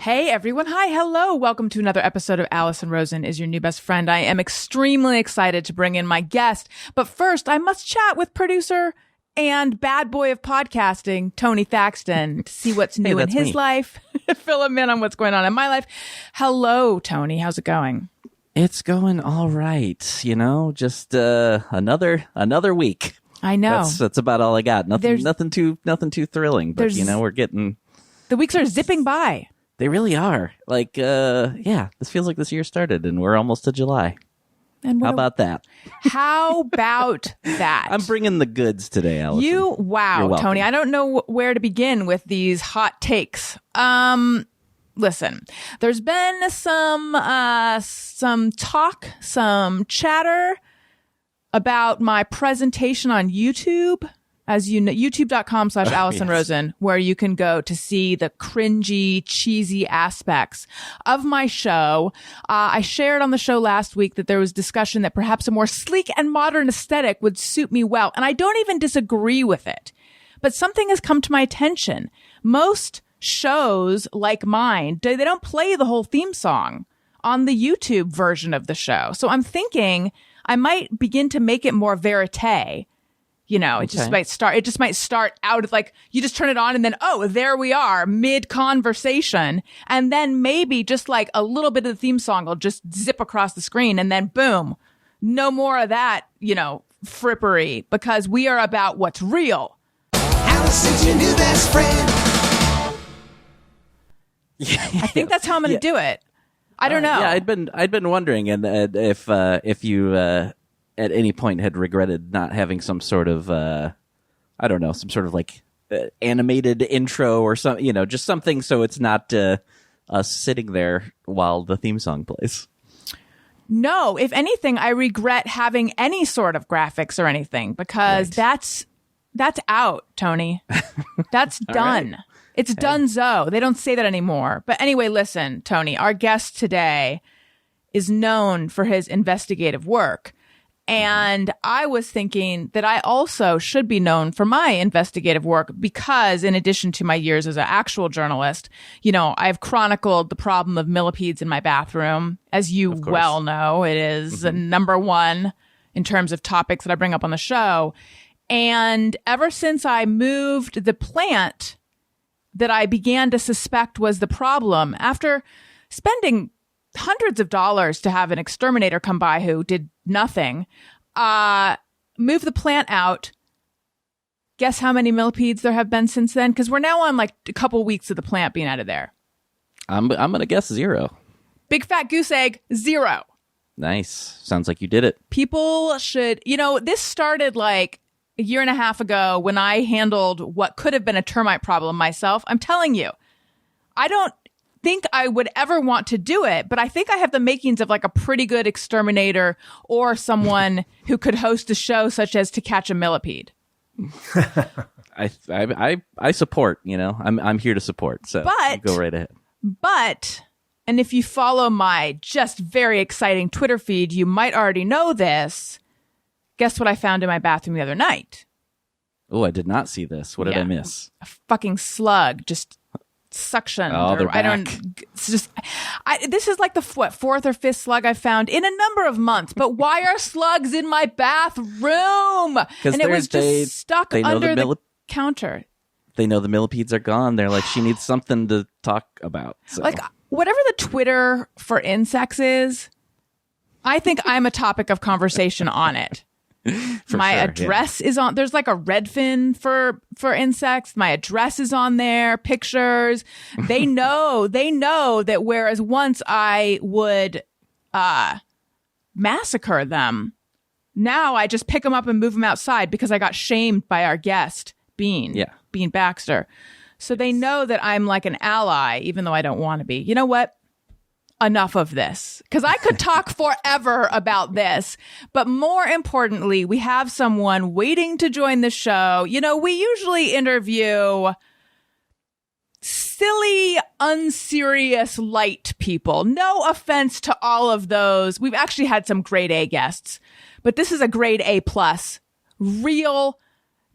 Hey everyone. Hi. Hello. Welcome to another episode of Alison Rosen is your new best friend. I am extremely excited to bring in my guest, but first I must chat with producer and bad boy of podcasting, Tony Thaxton, to see what's new in his life, fill him in on what's going on in my life. Hello, Tony. How's it going? It's going all right. You know, just another week. I know. That's about all I got. Nothing too thrilling, but you know, we're getting. The weeks are zipping by. They really are. Like, this feels like this year started and we're almost to July. And how about that? How about that? I'm bringing the goods today, Alison. Wow, Tony. I don't know where to begin with these hot takes. Listen, there's been some talk, some chatter about my presentation on YouTube. As you know, youtube.com/Alison Rosen, where you can go to see the cringy, cheesy aspects of my show. I shared on the show last week that there was discussion that perhaps a more sleek and modern aesthetic would suit me well. And I don't even disagree with it. But something has come to my attention. Most shows like mine, they don't play the whole theme song on the YouTube version of the show. So I'm thinking I might begin to make it more verite. You know, it just might start out of like, you just turn it on and then, oh, there we are mid conversation. And then maybe just like a little bit of the theme song will just zip across the screen and then boom, no more of that, you know, frippery, because we are about what's real. Alison's your new best friend. I think that's how I'm going to do it. I don't know. Yeah, I'd been wondering if you at any point had regretted not having some sort of, some sort of like animated intro or some, you know, just something so it's not us sitting there while the theme song plays. No, if anything, I regret having any sort of graphics or anything because that's out, Tony. That's done. Right. It's donezo. They don't say that anymore. But anyway, listen, Tony, our guest today is known for his investigative work. And I was thinking that I also should be known for my investigative work because in addition to my years as an actual journalist, you know, I've chronicled the problem of millipedes in my bathroom. As you well know, it is number one in terms of topics that I bring up on the show. And ever since I moved the plant that I began to suspect was the problem, after spending hundreds of dollars to have an exterminator come by who did nothing, move the plant out. Guess how many millipedes there have been since then? Because we're now on like a couple weeks of the plant being out of there. I'm gonna guess 0. Big fat goose egg, 0. Nice. Sounds like you did it. People should, you know, this started like a year and a half ago when I handled what could have been a termite problem myself. I'm telling you, I don't think I would ever want to do it, but I think I have the makings of like a pretty good exterminator or someone who could host a show such as To Catch a Millipede. I support, you know, I'm here to support. So go right ahead. But, and if you follow my just very exciting Twitter feed, you might already know this. Guess what I found in my bathroom the other night? Oh, I did not see this. What did I miss? A fucking slug, just suction. It's just, this is like the fourth or fifth slug I've found in a number of months. But why are slugs in my bathroom? And it was just stuck under the counter. They know the millipedes are gone. They're like, she needs something to talk about. So. Like whatever the Twitter for insects is, I think I'm a topic of conversation on it. My address is on. There's like a Redfin for insects. My address is on there. Pictures. They know that whereas once I would massacre them, now I just pick them up and move them outside because I got shamed by our guest Bean Baxter. So they know that I'm like an ally, even though I don't want to be. You know what? Enough of this, because I could talk forever about this. But more importantly, we have someone waiting to join the show. You know, we usually interview silly, unserious, light people. No offense to all of those. We've actually had some grade A guests, but this is a grade A plus. Real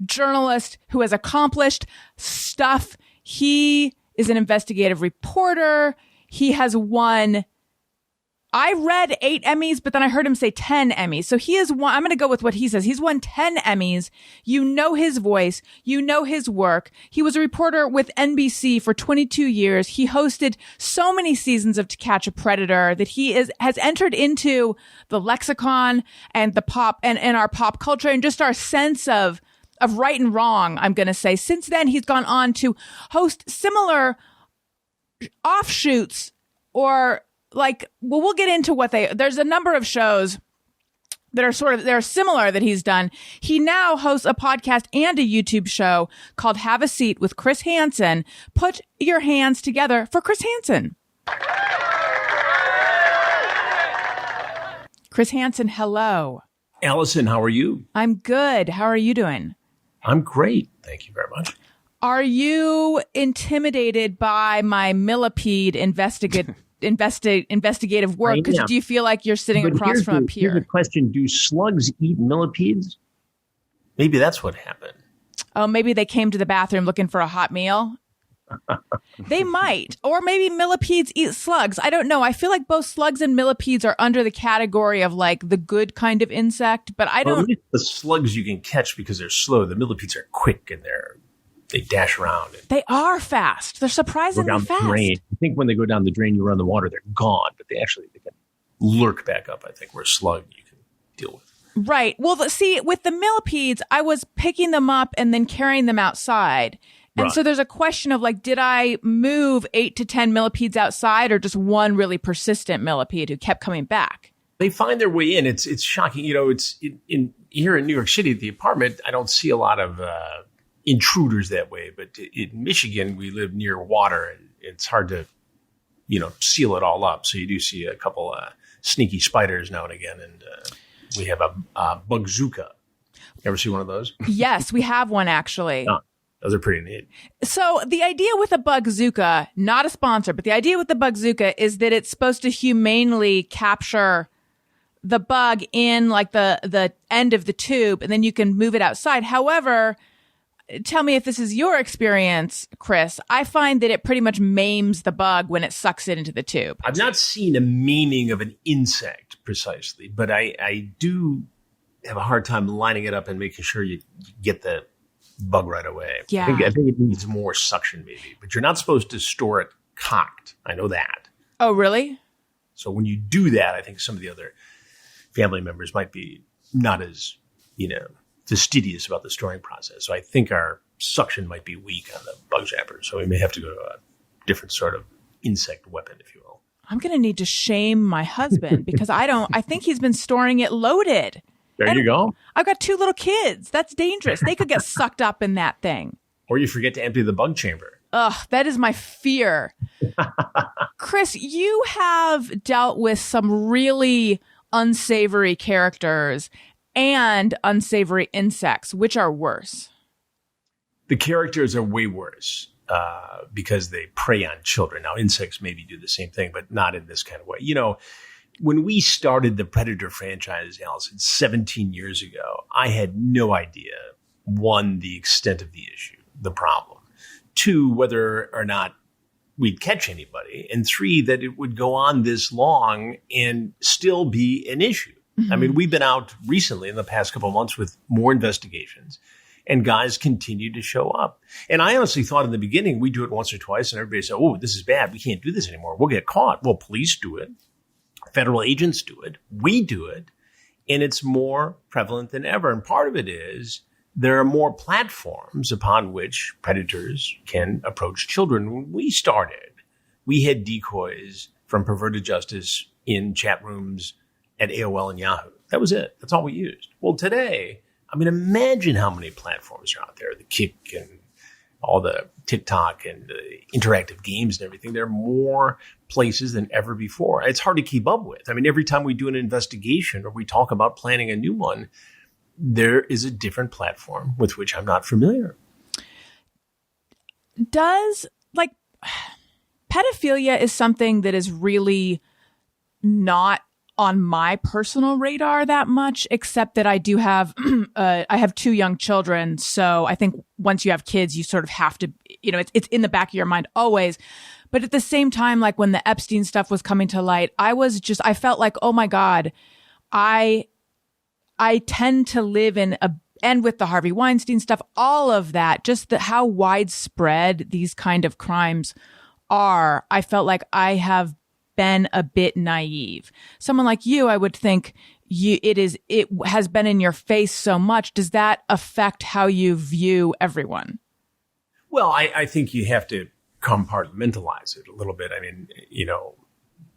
journalist who has accomplished stuff. He is an investigative reporter. He has won, I read 8 Emmys, but then I heard him say 10 Emmys. So he has won, I'm going to go with what he says. He's won 10 Emmys. You know his voice. You know his work. He was a reporter with NBC for 22 years. He hosted so many seasons of To Catch a Predator that he has entered into the lexicon and the pop and our pop culture and just our sense of right and wrong, I'm going to say. Since then, he's gone on to host similar offshoots or we'll get into there's a number of shows that are they're similar that he's done. He now hosts a podcast and a YouTube show called Have a Seat with Chris Hansen. Put your hands together for Chris Hansen. Chris Hansen, hello. Alison, how are you? I'm good. How are you doing? I'm great. Thank you very much. Are you intimidated by my Millipede investigative work? Because do you feel like you're sitting across from a peer? Here's the question. Do slugs eat millipedes? Maybe that's what happened. Oh, maybe they came to the bathroom looking for a hot meal? They might. Or maybe millipedes eat slugs. I don't know. I feel like both slugs and millipedes are under the category of the good kind of insect, but I don't. At least the slugs you can catch because they're slow. The millipedes are quick and they dash around. They are fast. They're surprisingly fast. I think when they go down the drain, you run the water, they're gone, but they can lurk back up, I think, where a slug you can deal with. Right. Well, see, with the millipedes, I was picking them up and then carrying them outside. And so there's a question of did I move 8 to 10 millipedes outside or just one really persistent millipede who kept coming back? They find their way in. It's shocking. It's here in New York City at the apartment, I don't see a lot of intruders that way. But in Michigan, we live near water and it's hard to, seal it all up. So you do see a couple sneaky spiders now and again. And we have a bugzooka. Ever see one of those? Yes, we have one actually. Those are pretty neat. So the idea with a bugzooka, not a sponsor, but the idea with the bugzooka is that it's supposed to humanely capture the bug in the end of the tube, and then you can move it outside. However, tell me if this is your experience, Chris. I find that it pretty much maims the bug when it sucks it into the tube. I've not seen a maiming of an insect precisely, but I do have a hard time lining it up and making sure you get the bug right away. Yeah. I think it needs more suction maybe, but you're not supposed to store it cocked. I know that. Oh, really? So when you do that, I think some of the other family members might be not as, fastidious about the storing process. So I think our suction might be weak on the bug zapper. So we may have to go to a different sort of insect weapon, if you will. I'm going to need to shame my husband because I think he's been storing it loaded. There you go. I've got 2 little kids. That's dangerous. They could get sucked up in that thing. Or you forget to empty the bug chamber. Ugh, that is my fear. Chris, you have dealt with some really unsavory characters and unsavory insects. Which are worse? The characters are way worse because they prey on children. Now, insects maybe do the same thing, but not in this kind of way. When we started the Predator franchise, Alison, 17 years ago, I had no idea, 1, the extent of the issue, the problem, 2, whether or not we'd catch anybody, and 3, that it would go on this long and still be an issue. Mm-hmm. I mean, we've been out recently in the past couple of months with more investigations, and guys continue to show up. And I honestly thought in the beginning we'd do it once or twice, and everybody said, oh, this is bad. We can't do this anymore. We'll get caught. Well, police do it. Federal agents do it. We do it. And it's more prevalent than ever. And part of it is there are more platforms upon which predators can approach children. When we started, we had decoys from Perverted Justice in chat rooms at AOL and Yahoo. That was it. That's all we used. Well, today, imagine how many platforms are out there. The Kick and all the TikTok and interactive games and everything. There are more places than ever before. It's hard to keep up with. Every time we do an investigation or we talk about planning a new one, there is a different platform with which I'm not familiar. Pedophilia is something that is really not on my personal radar that much, except that I do have, I have 2 young children. So I think once you have kids, you sort of have to, it's in the back of your mind always. But at the same time, like when the Epstein stuff was coming to light, I felt like, oh my God, I tend to live and with the Harvey Weinstein stuff, all of that, just how widespread these kind of crimes are, I felt like I have been a bit naive. Someone like you, I would think it has been in your face so much. Does that affect how you view everyone? Well, I think you have to compartmentalize it a little bit. I mean,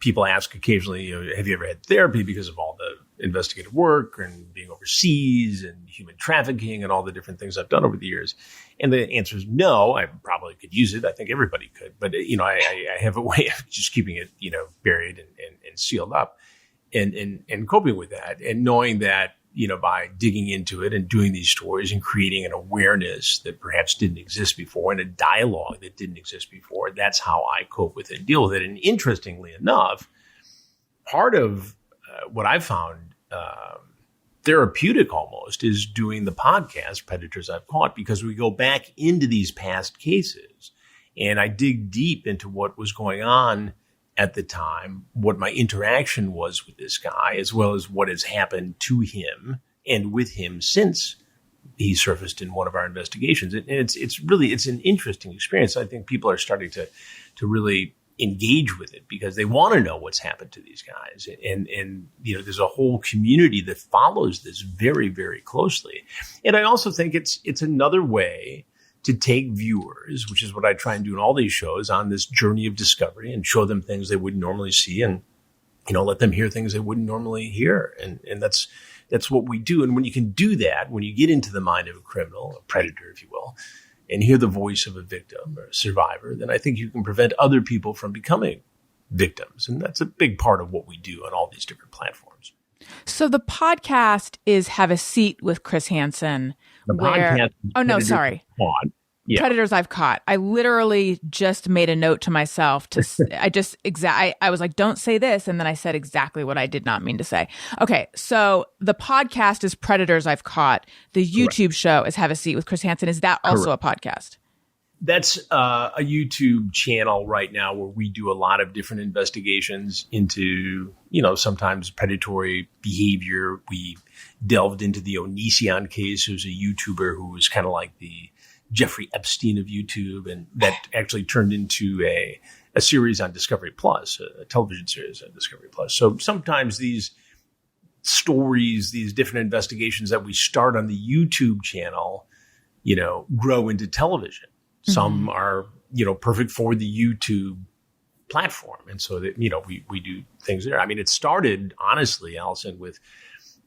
people ask occasionally, have you ever had therapy because of all the investigative work and being overseas and human trafficking and all the different things I've done over the years? And the answer is no. I probably could use it. I think everybody could. But, I have a way of just keeping it, buried and sealed up and coping with that and knowing that, by digging into it and doing these stories and creating an awareness that perhaps didn't exist before and a dialogue that didn't exist before, that's how I cope with it and deal with it. And interestingly enough, part of what I found therapeutic almost is doing the podcast Predators I've Caught, because we go back into these past cases and I dig deep into what was going on at the time, what my interaction was with this guy, as well as what has happened to him and with him since he surfaced in one of our investigations. And it's an interesting experience. I think people are starting to really engage with it because they want to know what's happened to these guys. And there's a whole community that follows this very, very closely. And I also think it's another way to take viewers, which is what I try and do in all these shows, on this journey of discovery and show them things they wouldn't normally see and, let them hear things they wouldn't normally hear. And that's what we do. And when you can do that, when you get into the mind of a criminal, a predator, if you will, and hear the voice of a victim or a survivor, then I think you can prevent other people from becoming victims. And that's a big part of what we do on all these different platforms. So the podcast is Have a Seat with Chris Hansen. Podcast. Oh, no, sorry. Yeah. Predators I've Caught. I literally just made a note to myself I was like, don't say this. And then I said exactly what I did not mean to say. Okay. So the podcast is Predators I've Caught. The YouTube show is Have a Seat with Chris Hansen. Is that also a podcast? That's a YouTube channel right now where we do a lot of different investigations into, sometimes predatory behavior. We delved into the Onision case, who's a YouTuber who was kind of like the Jeffrey Epstein of YouTube, and that actually turned into a series on Discovery Plus, a television series on Discovery Plus. So sometimes these stories, these different investigations that we start on the YouTube channel, grow into television. Mm-hmm. Some are, perfect for the YouTube platform. And so that, we do things there. I mean, it started, honestly, Alison, with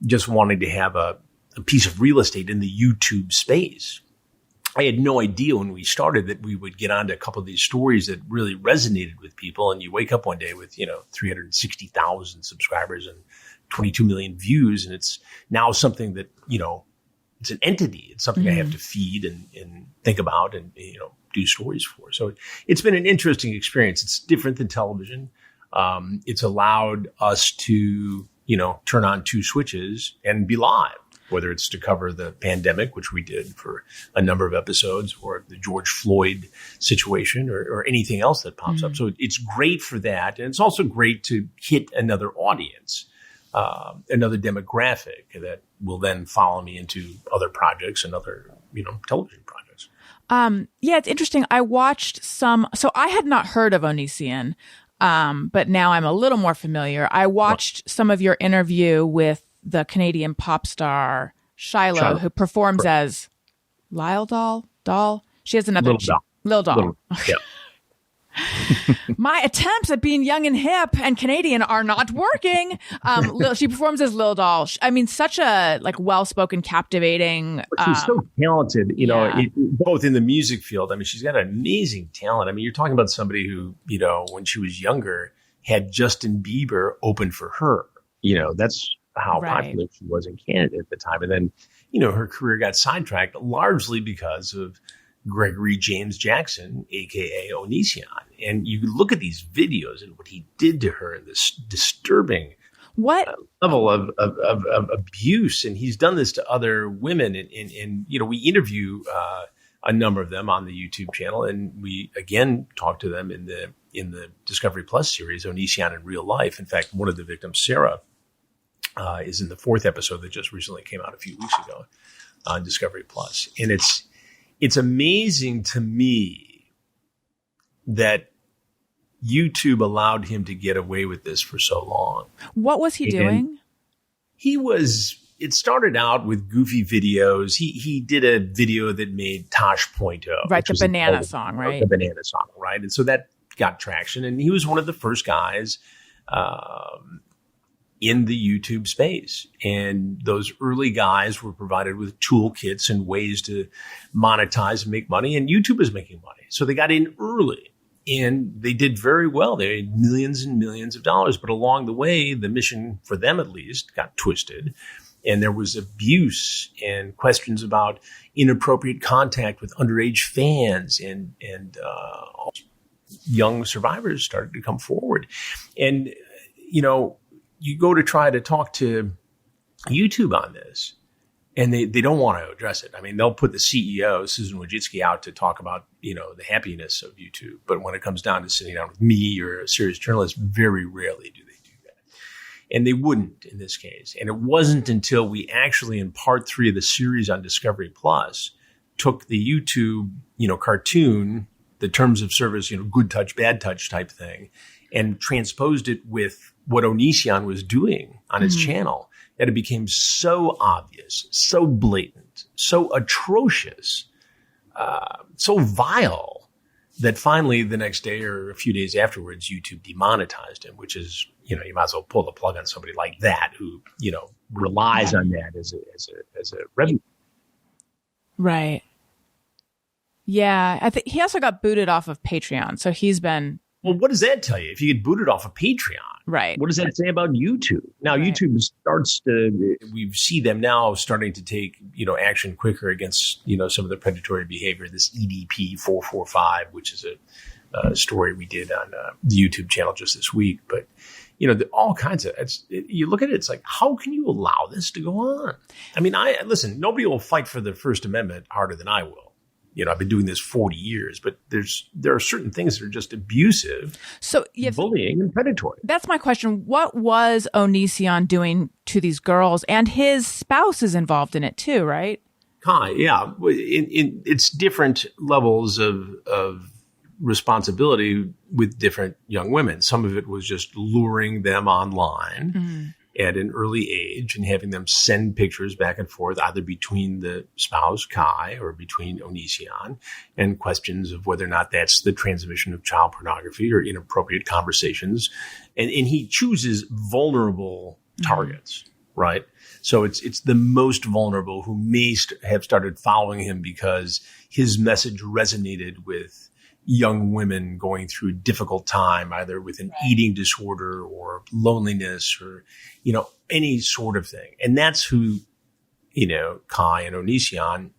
just wanting to have a piece of real estate in the YouTube space. I had no idea when we started that we would get onto a couple of these stories that really resonated with people. And you wake up one day with, 360,000 subscribers and 22 million views. And it's now something that, it's an entity. It's something I have to feed and think about and, do stories for. So it's been an interesting experience. It's different than television. It's allowed us to, turn on 2 switches and be live, whether it's to cover the pandemic, which we did for a number of episodes, or the George Floyd situation or anything else that pops up. So it's great for that. And it's also great to hit another audience, another demographic that will then follow me into other projects and other, television projects. Yeah, it's interesting. I watched so I had not heard of Onision, but now I'm a little more familiar. I watched some of your interview with the Canadian pop star Shiloh, who performs as Lyle Doll. She has another Lil Doll. Yeah. My attempts at being young and hip and Canadian are not working. She performs as Lil Doll. I mean, such a well-spoken, captivating. She's so talented, both in the music field. I mean, she's got an amazing talent. I mean, you're talking about somebody who, when she was younger, had Justin Bieber open for her. That's how popular she was in Canada at the time. And then, her career got sidetracked largely because of Gregory James Jackson, a.k.a. Onision. And you look at these videos and what he did to her in this disturbing What level of abuse, and he's done this to other women. And we interview a number of them on the YouTube channel, and we again talk to them in the Discovery Plus series, Onision in Real Life. In fact, one of the victims, Sarah, is in the 4th episode that just recently came out a few weeks ago on Discovery Plus, and it's amazing to me that YouTube allowed him to get away with this for so long. What was he doing? It started out with goofy videos. He did a video that made Tosh Pointo. Right, the banana song, right? The banana song, right? And so that got traction. And he was one of the first guys in the YouTube space. And those early guys were provided with toolkits and ways to monetize and make money. And YouTube is making money. So they got in early. And they did very well. They made millions and millions of dollars. But along the way, the mission, for them at least, got twisted. And there was abuse and questions about inappropriate contact with underage fans. And young survivors started to come forward. And, you go to try to talk to YouTube on this, and they don't want to address it. I mean, they'll put the CEO, Susan Wojcicki, out to talk about, the happiness of YouTube. But when it comes down to sitting down with me or a serious journalist, very rarely do they do that. And they wouldn't in this case. And it wasn't until we actually, in part 3 of the series on Discovery Plus, took the YouTube, cartoon, the terms of service, good touch, bad touch type thing, and transposed it with what Onision was doing on his channel, that it became so obvious, so blatant, so atrocious, so vile, that finally the next day or a few days afterwards, YouTube demonetized him, which is, you might as well pull the plug on somebody like that who, relies on that as a revenue. Right. Yeah. I think he also got booted off of Patreon. So he's been. Well, what does that tell you? If you get booted off of Patreon, right? What does that say about YouTube? Now, right. YouTube starts to, we see them now starting to take, action quicker against, some of the predatory behavior. This EDP 445, which is a story we did on the YouTube channel just this week. But, all kinds of, you look at it, it's like, how can you allow this to go on? I mean, listen, nobody will fight for the First Amendment harder than I will. I've been doing this 40 years, but there are certain things that are just abusive, bullying and predatory. That's my question. What was Onision doing to these girls? And his spouse is involved in it too, right? Kai, yeah. It's different levels of responsibility with different young women. Some of it was just luring them online at an early age and having them send pictures back and forth, either between the spouse, Kai, or between Onision, and questions of whether or not that's the transmission of child pornography or inappropriate conversations. And he chooses vulnerable targets, right? So it's the most vulnerable who may have started following him because his message resonated with young women going through a difficult time, either with an eating disorder or loneliness or, any sort of thing. And that's who, Kai and Onision,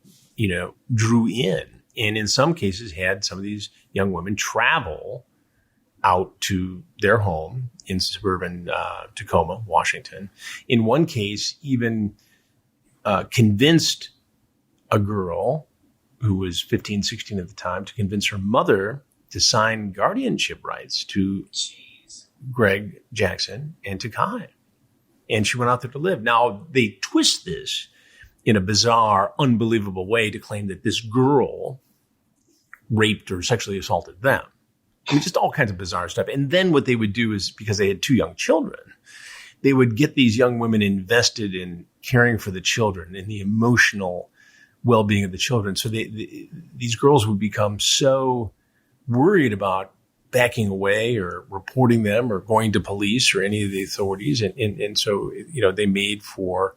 drew in. And in some cases had some of these young women travel out to their home in suburban Tacoma, Washington. In one case, even convinced a girl who was 15, 16 at the time, to convince her mother to sign guardianship rights to Greg Jackson and to Kai. And she went out there to live. Now, they twist this in a bizarre, unbelievable way to claim that this girl raped or sexually assaulted them. I mean, just all kinds of bizarre stuff. And then what they would do is, because they had 2 young children, they would get these young women invested in caring for the children and the emotional well-being of the children. So these girls would become so worried about backing away or reporting them or going to police or any of the authorities. And so, they made for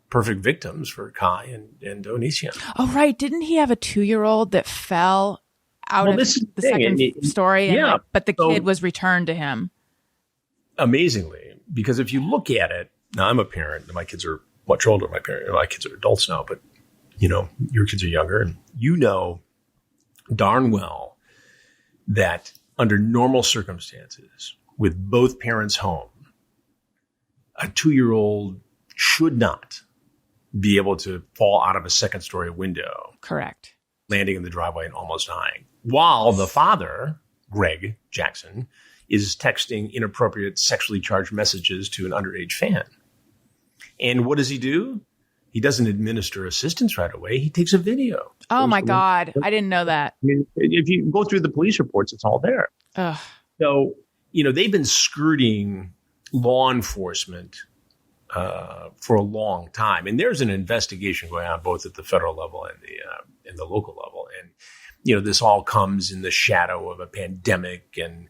perfect victims for Kai and Onision. Oh, right. Didn't he have a 2-year-old that fell out of the second story? But the kid was returned to him. Amazingly, because if you look at it, now I'm a parent and my kids are much older. My kids are adults now, but your kids are younger, and darn well that under normal circumstances, with both parents home, a 2-year-old should not be able to fall out of a second-story window. Correct. Landing in the driveway and almost dying. While the father, Greg Jackson, is texting inappropriate sexually charged messages to an underage fan. And what does he do? He doesn't administer assistance right away. He takes a video. Oh, my God. I didn't know that. I mean, if you go through the police reports, it's all there. Ugh. So, they've been skirting law enforcement for a long time. And there's an investigation going on both at the federal level and the local level. And, this all comes in the shadow of a pandemic and,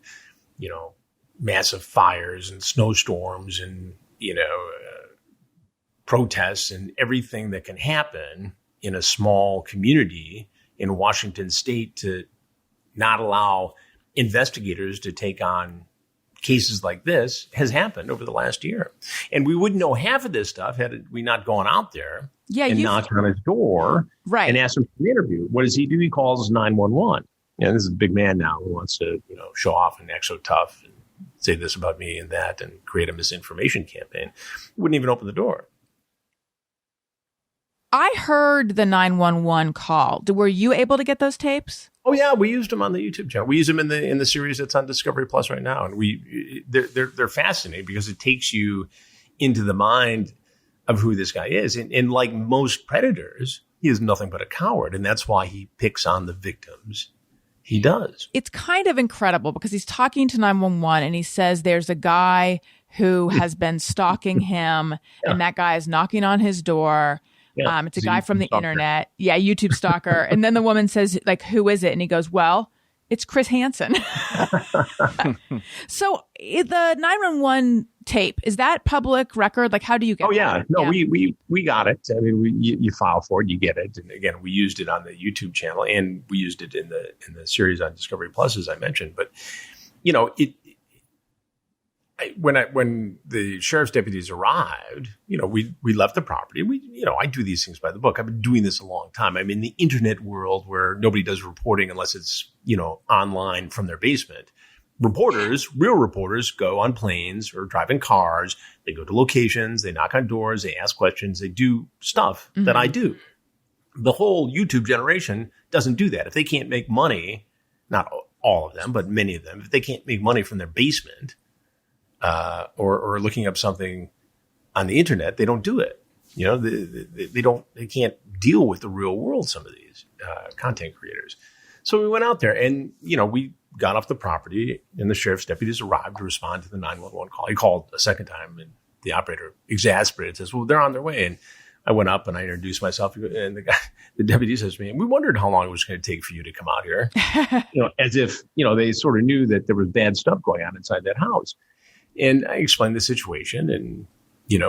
massive fires and snowstorms and, protests and everything that can happen in a small community in Washington state to not allow investigators to take on cases like this has happened over the last year. And we wouldn't know half of this stuff had we not gone out there and knocked on his door and asked him for an interview. What does he do? He calls 911. This is a big man now who wants to, show off and act so tough and say this about me and that and create a misinformation campaign. Wouldn't even open the door. I heard the 911 call. Were you able to get those tapes? Oh yeah, we used them on the YouTube channel. We use them in the series that's on Discovery Plus right now, and they're fascinating because it takes you into the mind of who this guy is. And like most predators, he is nothing but a coward, and that's why he picks on the victims. He does. It's kind of incredible because he's talking to 911 and he says there's a guy who has been stalking him, and that guy is knocking on his door. Yeah, it's a guy from the internet. Yeah, YouTube stalker. And then the woman says, like, who is it? And he goes, well, it's Chris Hansen. So the 911 tape, is that public record? Like, how do you get it? Oh, yeah. No, we got it. I mean, you file for it, you get it. And again, we used it on the YouTube channel and we used it in the series on Discovery Plus, as I mentioned. But, when the sheriff's deputies arrived, we left the property. I do these things by the book. I've been doing this a long time. I'm in the internet world where nobody does reporting unless it's, online from their basement. Real reporters go on planes or drive in cars. They go to locations, they knock on doors, they ask questions, they do stuff that I do. The whole YouTube generation doesn't do that. If they can't make money, not all of them, but many of them, if they can't make money from their basement, or looking up something on the internet, they don't do it. They can't deal with the real world, some of these content creators. So we went out there and, we got off the property and the sheriff's deputies arrived to respond to the 911 call. He called a second time and the operator, exasperated, says, well, they're on their way. And I went up and I introduced myself and the deputy says to me, and we wondered how long it was going to take for you to come out here. As if, they sort of knew that there was bad stuff going on inside that house. And I explained the situation and,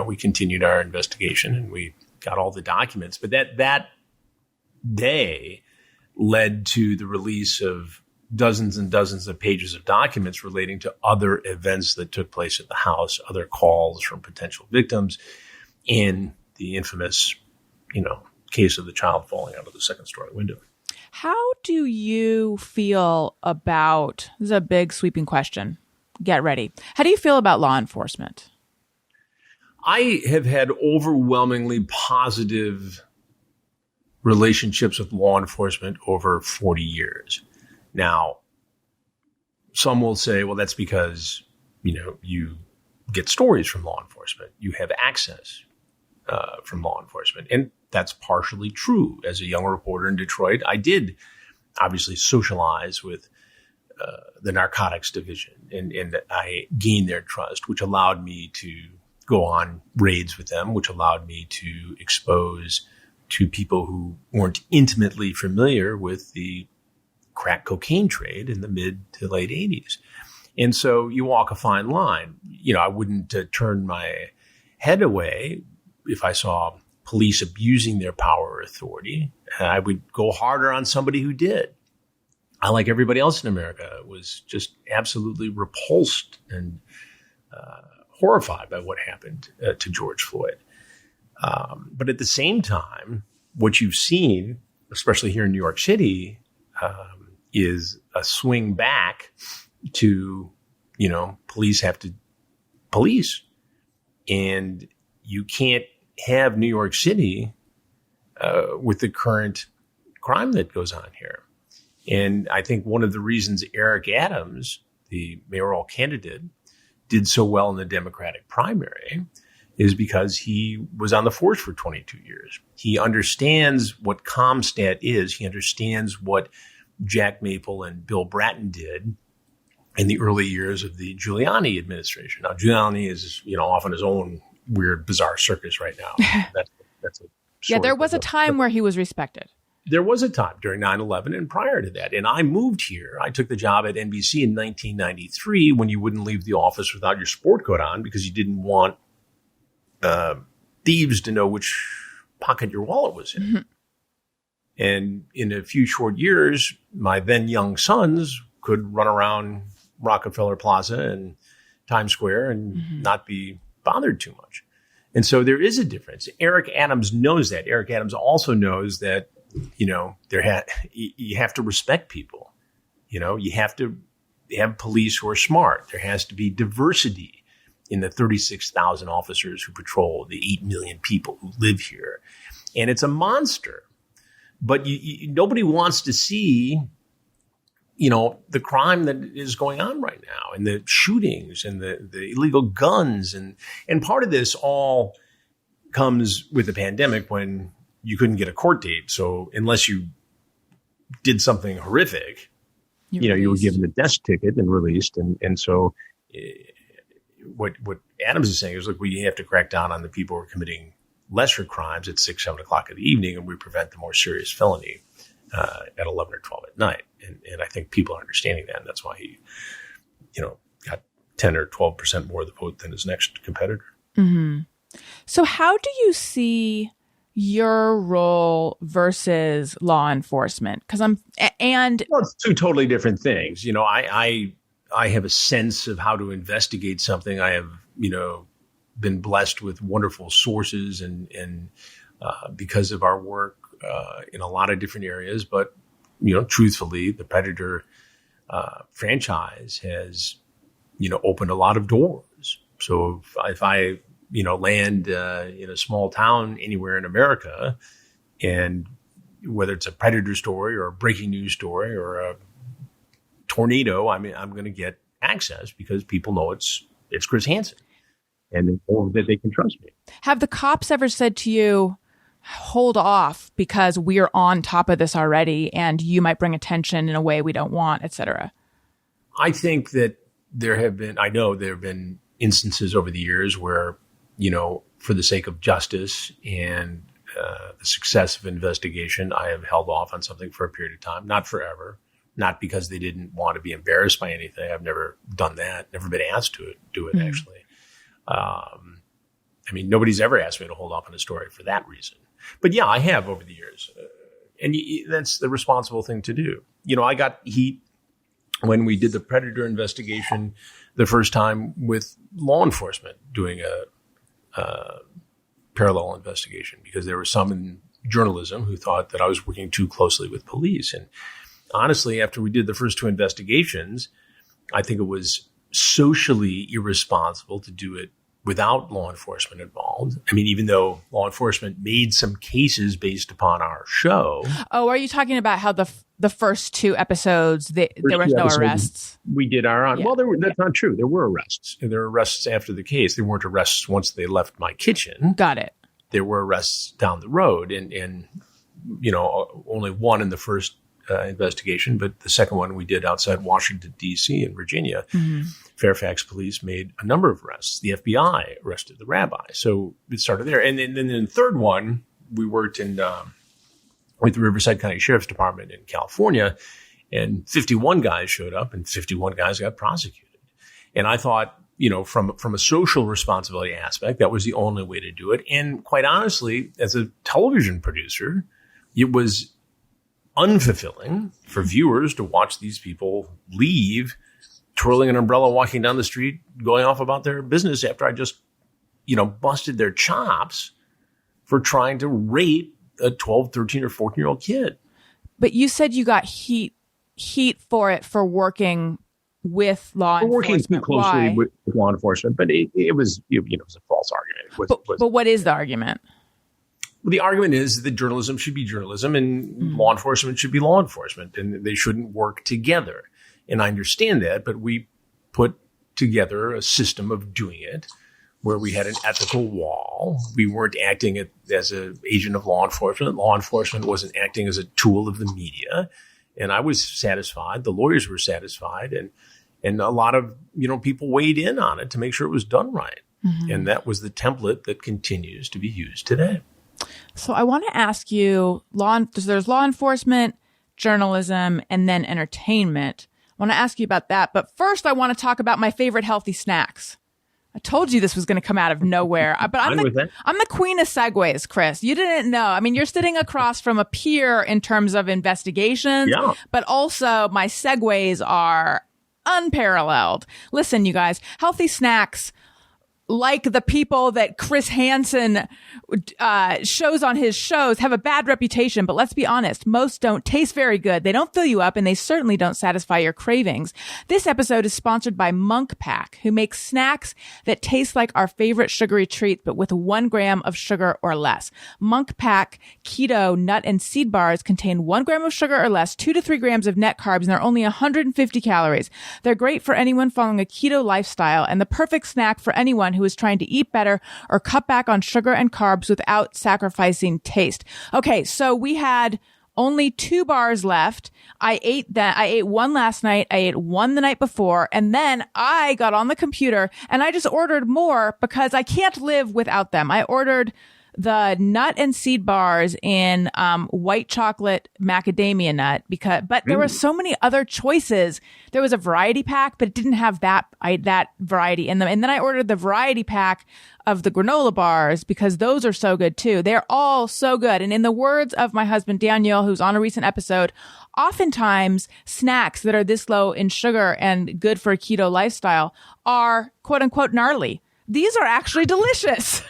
we continued our investigation and we got all the documents. But that day led to the release of dozens and dozens of pages of documents relating to other events that took place at the house, other calls from potential victims, and the infamous, case of the child falling out of the second-story window. How do you feel about, this is a big sweeping question, get ready. How do you feel about law enforcement? I have had overwhelmingly positive relationships with law enforcement over 40 years. Now, some will say, well, that's because, you get stories from law enforcement. You have access from law enforcement. And that's partially true. As a young reporter in Detroit, I did obviously socialize with the narcotics division, and I gained their trust, which allowed me to go on raids with them, which allowed me to expose to people who weren't intimately familiar with the crack cocaine trade in the mid to late 80s. And so you walk a fine line. I wouldn't turn my head away if I saw police abusing their power or authority. I would go harder on somebody who did. I, like everybody else in America, was just absolutely repulsed and horrified by what happened to George Floyd. But at the same time, what you've seen, especially here in New York City, is a swing back to, police have to police. And you can't have New York City with the current crime that goes on here. And I think one of the reasons Eric Adams, the mayoral candidate, did so well in the Democratic primary is because he was on the force for 22 years. He understands what CompStat is. He understands what Jack Maple and Bill Bratton did in the early years of the Giuliani administration. Now, Giuliani is, off on his own weird, bizarre circus right now. That's a there was a time where he was respected. There was a time during 9/11 and prior to that. And I moved here. I took the job at NBC in 1993 when you wouldn't leave the office without your sport coat on because you didn't want thieves to know which pocket your wallet was in. Mm-hmm. And in a few short years, my then young sons could run around Rockefeller Plaza and Times Square and not be bothered too much. And so there is a difference. Eric Adams knows that. Eric Adams also knows that, you have to respect people. You have to have police who are smart. There has to be diversity in the 36,000 officers who patrol the 8 million people who live here. And it's a monster. But nobody wants to see, the crime that is going on right now and the shootings and the illegal guns. And part of this all comes with the pandemic when you couldn't get a court date. So unless you did something horrific, you were given a desk ticket and released. And so what Adams is saying is, look, we have to crack down on the people who are committing lesser crimes at 6, 7 o'clock in the evening, and we prevent the more serious felony at 11 or 12 at night. And I think people are understanding that. And that's why he, got 10 or 12% more of the vote than his next competitor. Mm-hmm. So how do you see your role versus law enforcement? Well, it's two totally different things. I have a sense of how to investigate something. I have, been blessed with wonderful sources and because of our work in a lot of different areas. But, truthfully, the Predator franchise has, opened a lot of doors. So if I land in a small town anywhere in America, and whether it's a Predator story or a breaking news story or a tornado, I'm going to get access because people know it's Chris Hansen. And they know that they can trust me. Have the cops ever said to you, hold off because we're on top of this already and you might bring attention in a way we don't want, et cetera? I think that there have been instances over the years where, for the sake of justice and the success of investigation, I have held off on something for a period of time, not forever, not because they didn't want to be embarrassed by anything. I've never done that, never been asked to do it, actually. Nobody's ever asked me to hold off on a story for that reason. But yeah, I have over the years. And that's the responsible thing to do. I got heat when we did the Predator investigation the first time with law enforcement doing a parallel investigation because there were some in journalism who thought that I was working too closely with police. And honestly, after we did the first two investigations, I think it was socially irresponsible to do it without law enforcement involved. Even though law enforcement made some cases based upon our show. Oh, are you talking about how the first two episodes, there was no arrests? We did our own. Yeah. Well, that's not true. There were arrests. And there were arrests after the case. There weren't arrests once they left my kitchen. Got it. There were arrests down the road and only one in the first investigation, but the second one we did outside Washington, D.C. in Virginia. Mm-hmm. Fairfax police made a number of arrests. The FBI arrested the rabbi. So it started there. And then in the third one, we worked with the Riverside County Sheriff's Department in California, and 51 guys showed up and 51 guys got prosecuted. And I thought, from a social responsibility aspect, that was the only way to do it. And quite honestly, as a television producer, it was unfulfilling for viewers to watch these people leave, twirling an umbrella, walking down the street, going off about their business after I just, busted their chops for trying to rape a 12, 13, or 14-year-old kid. But you said you got heat for it for working with law We're working too enforcement. closely Why? with law enforcement, but it was it was a false argument. But what is the argument? Well, the argument is that journalism should be journalism and law enforcement should be law enforcement, and they shouldn't work together. And I understand that, but we put together a system of doing it where we had an ethical wall. We weren't acting as an agent of law enforcement. Law enforcement wasn't acting as a tool of the media. And I was satisfied. The lawyers were satisfied. And a lot of, people weighed in on it to make sure it was done right. Mm-hmm. And that was the template that continues to be used today. So I want to ask you, there's law enforcement, journalism, and then entertainment. I want to ask you about that. But first, I want to talk about my favorite healthy snacks. I told you this was going to come out of nowhere. But I'm the queen of segues, Chris. You didn't know. I mean, you're sitting across from a peer in terms of investigations, but also my segues are unparalleled. Listen, you guys, healthy snacks, like the people that Chris Hansen shows on his shows, have a bad reputation. But let's be honest, most don't taste very good. They don't fill you up, and they certainly don't satisfy your cravings. This episode is sponsored by Monk Pack, who makes snacks that taste like our favorite sugary treat, but with 1 gram of sugar or less. Monk Pack keto nut and seed bars contain 1 gram of sugar or less, 2 to 3 grams of net carbs, and they're only 150 calories. They're great for anyone following a keto lifestyle and the perfect snack for anyone who is trying to eat better or cut back on sugar and carbs without sacrificing taste. Okay, so we had only 2 bars left. I ate 1 last night. I ate 1 the night before. And then I got on the computer and I just ordered more because I can't live without them. I ordered the nut and seed bars in white chocolate macadamia nut but there were so many other choices. There was a variety pack, but it didn't have that variety in them. And then I ordered the variety pack of the granola bars because those are so good too. They're all so good. And in the words of my husband Daniel, who's on a recent episode, oftentimes snacks that are this low in sugar and good for a keto lifestyle are quote unquote gnarly. These are actually delicious.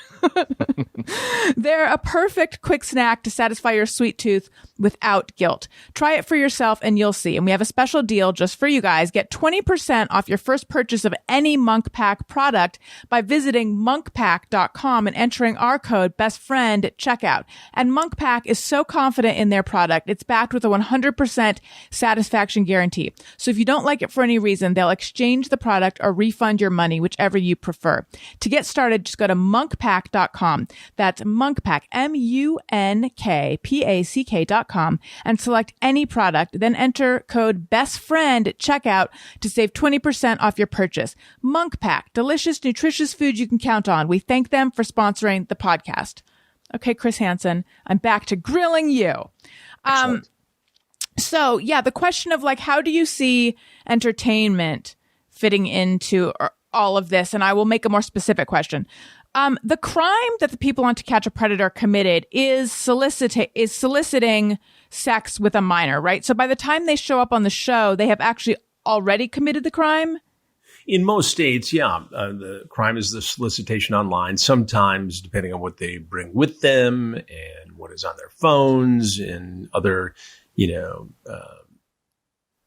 They're a perfect quick snack to satisfy your sweet tooth without guilt. Try it for yourself and you'll see. And we have a special deal just for you guys. Get 20% off your first purchase of any Monk Pack product by visiting monkpack.com and entering our code BESTFRIEND at checkout. And Monk Pack is so confident in their product, it's backed with a 100% satisfaction guarantee. So if you don't like it for any reason, they'll exchange the product or refund your money, whichever you prefer. To get started, just go to monkpack.com. That's Monkpack, MUNKPACK.com, and select any product. Then enter code BESTFRIEND at checkout to save 20% off your purchase. Monk Pack, delicious, nutritious food you can count on. We thank them for sponsoring the podcast. Okay, Chris Hansen, I'm back to grilling you. So yeah, the question of like, how do you see entertainment fitting into all of this? And I will make a more specific question. The crime that the people on To Catch a Predator committed is soliciting sex with a minor, right? So by the time they show up on the show, they have actually already committed the crime? In most states, yeah. The crime is the solicitation online, sometimes depending on what they bring with them and what is on their phones and other,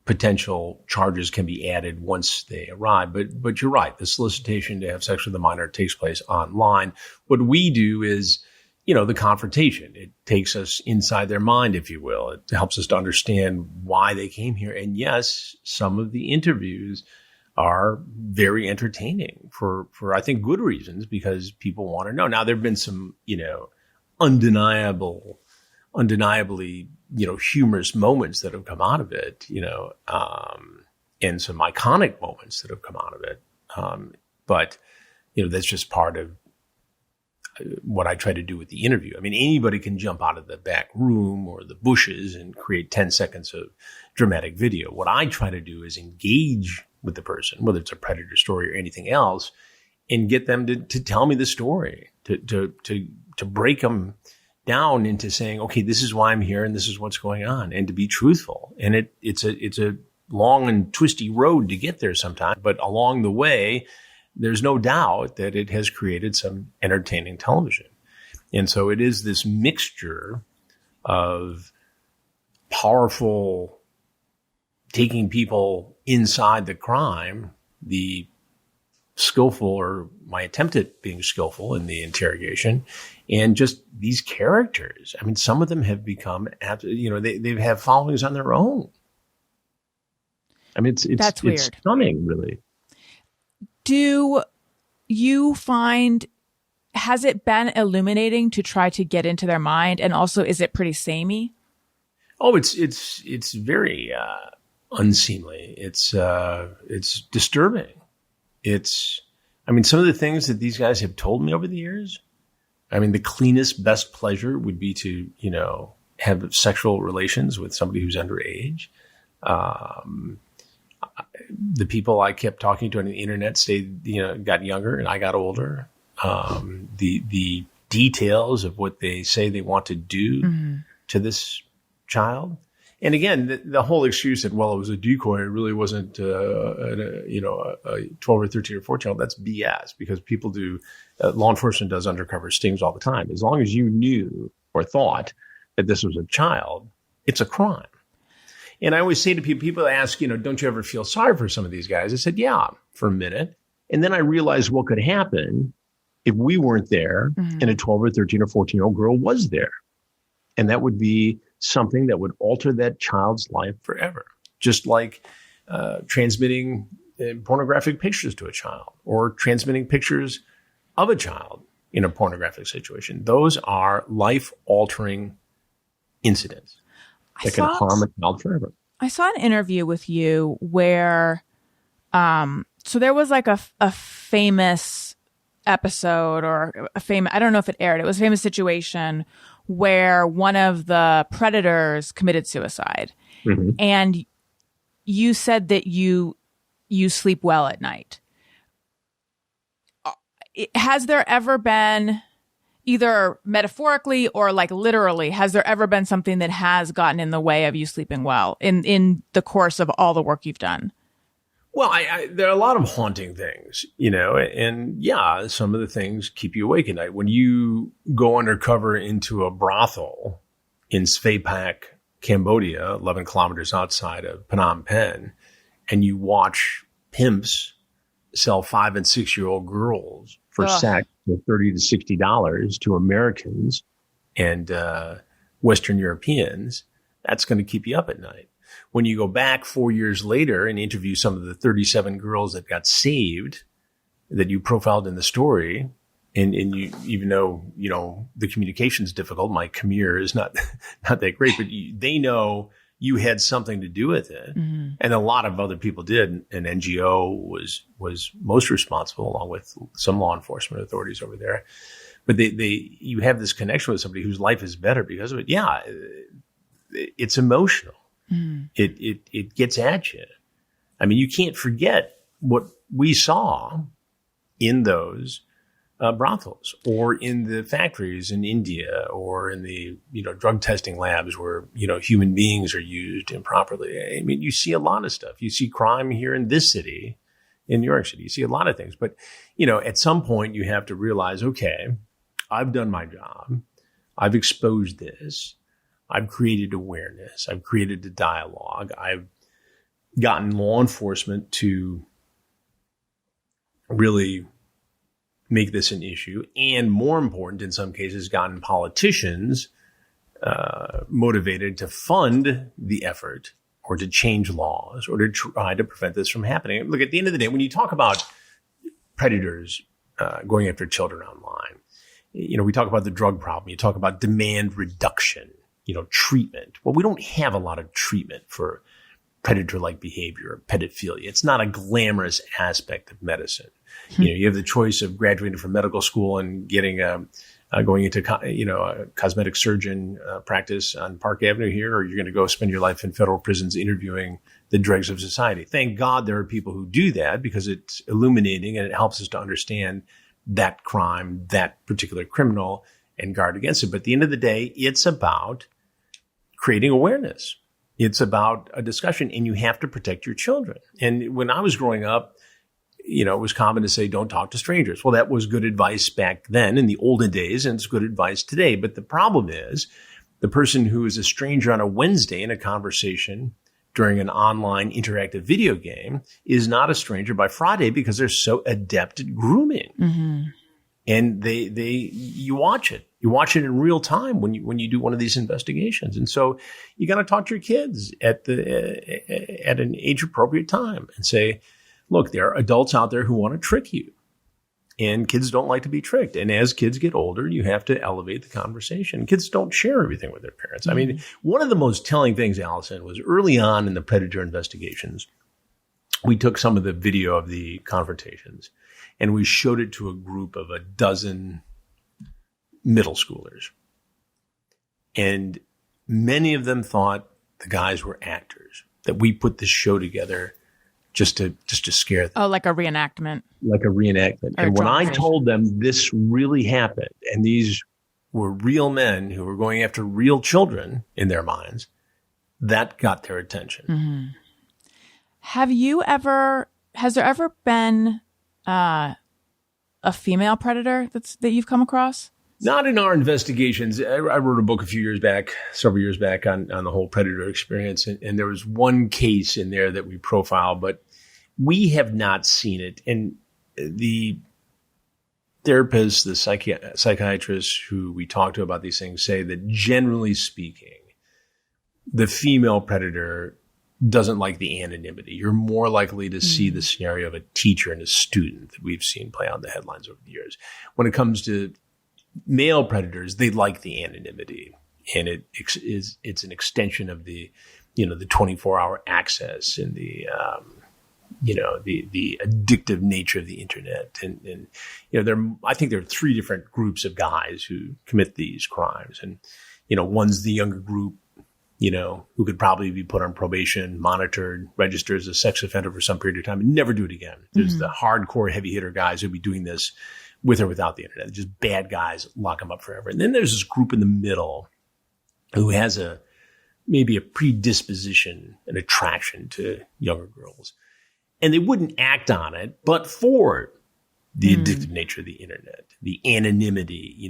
potential charges can be added once they arrive. But you're right. The solicitation to have sex with a minor takes place online. What we do is, the confrontation. It takes us inside their mind, if you will. It helps us to understand why they came here. And yes, some of the interviews are very entertaining for I think good reasons, because people want to know. Now, there have been some, undeniably, humorous moments that have come out of it, and some iconic moments that have come out of it. But that's just part of what I try to do with the interview. I mean, anybody can jump out of the back room or the bushes and create 10 seconds of dramatic video. What I try to do is engage with the person, whether it's a predator story or anything else, and get them to tell me the story, to break them down into saying, okay, this is why I'm here and this is what's going on, and to be truthful. And it's a long and twisty road to get there sometimes, but along the way, there's no doubt that it has created some entertaining television. And so it is this mixture of powerful taking people inside the crime, the skillful or my attempt at being skillful in the interrogation, and just these characters. I mean, some of them have become, they have followings on their own. I mean, That's weird. It's stunning, really. Do you find, has it been illuminating to try to get into their mind? And also, is it pretty samey? Oh, it's very unseemly. It's disturbing. Some of the things that these guys have told me over the years, the cleanest, best pleasure would be to, have sexual relations with somebody who's underage. The people I kept talking to on the internet got younger and I got older. The details of what they say they want to do to this child. And again, the whole excuse that, well, it was a decoy, it really wasn't, a 12 or 13 or 14-year-old, that's BS, because people do, law enforcement does undercover stings all the time. As long as you knew or thought that this was a child, it's a crime. And I always say to people ask, don't you ever feel sorry for some of these guys? I said, yeah, for a minute. And then I realized what could happen if we weren't there and a 12 or 13 or 14-year-old girl was there. And that would be something that would alter that child's life forever. Just like transmitting pornographic pictures to a child or transmitting pictures of a child in a pornographic situation. Those are life-altering incidents that can harm a child forever. I saw an interview with you where, so there was like a famous episode or I don't know if it aired. It was a famous situation where one of the predators committed suicide. Mm-hmm. And you said that you sleep well at night. Has there ever been, either metaphorically or like literally, has there ever been something that has gotten in the way of you sleeping well in the course of all the work you've done? Well, there are a lot of haunting things, and yeah, some of the things keep you awake at night. When you go undercover into a brothel in Sveipak, Cambodia, 11 kilometers outside of Phnom Penh, and you watch pimps sell 5 and 6-year-old girls for sex for $30 to $60 to Americans and Western Europeans, that's going to keep you up at night. When you go back 4 years later and interview some of the 37 girls that got saved that you profiled in the story, and you, even though, the communication's difficult, my Khmer is not that great, but they know you had something to do with it. Mm-hmm. And a lot of other people did. An NGO was most responsible, along with some law enforcement authorities over there. But you have this connection with somebody whose life is better because of it. Yeah, it's emotional. Mm. It gets at you. You can't forget what we saw in those brothels or in the factories in India or in the, drug testing labs where, human beings are used improperly. You see a lot of stuff. You see crime here in this city, in New York City. You see a lot of things. But, at some point you have to realize, okay, I've done my job. I've exposed this. I've created awareness. I've created a dialogue. I've gotten law enforcement to really make this an issue. And more important, in some cases, gotten politicians motivated to fund the effort or to change laws or to try to prevent this from happening. Look, at the end of the day, when you talk about predators going after children online, we talk about the drug problem. You talk about demand reduction. Treatment. Well, we don't have a lot of treatment for predator-like behavior or pedophilia. It's not a glamorous aspect of medicine. Mm-hmm. You have the choice of graduating from medical school and getting going into a cosmetic surgeon practice on Park Avenue here, or you're going to go spend your life in federal prisons interviewing the dregs of society. Thank God there are people who do that because it's illuminating and it helps us to understand that crime, that particular criminal, and guard against it. But at the end of the day, it's about creating awareness. It's about a discussion, and you have to protect your children. And when I was growing up, it was common to say, don't talk to strangers. Well, that was good advice back then in the olden days, and it's good advice today. But the problem is the person who is a stranger on a Wednesday in a conversation during an online interactive video game is not a stranger by Friday because they're so adept at grooming. Mm-hmm. And you watch it. You watch it in real time when you do one of these investigations. And so you got to talk to your kids at an age appropriate time and say, look, there are adults out there who want to trick you. And kids don't like to be tricked. And as kids get older, you have to elevate the conversation. Kids don't share everything with their parents. Mm-hmm. I mean, one of the most telling things, Alison, was early on in the predator investigations, we took some of the video of the confrontations and we showed it to a group of a dozen middle schoolers. And many of them thought the guys were actors, that we put this show together just to scare them. Oh, like a reenactment. Like a reenactment. Or and when I dramatization. told them this really happened, and these were real men who were going after real children in their minds, that got their attention. Mm-hmm. Has there ever been a female predator that you've come across? Not in our investigations. I wrote a book several years back on the whole predator experience. And there was one case in there that we profiled, but we have not seen it. And the therapists, the psychiatrists who we talk to about these things say that generally speaking, the female predator doesn't like the anonymity. You're more likely to see the scenario of a teacher and a student that we've seen play out in the headlines over the years. When it comes to male predators, they like the anonymity, and it's an extension of the 24-hour access and the addictive nature of the internet. And I think there are three different groups of guys who commit these crimes. And, one's the younger group, who could probably be put on probation, monitored, registered as a sex offender for some period of time and never do it again. There's the hardcore heavy hitter guys who'll be doing this with or without the internet. Just bad guys, lock them up forever. And then there's this group in the middle who has maybe a predisposition, an attraction to younger girls. And they wouldn't act on it, but for the addictive nature of the internet, the anonymity,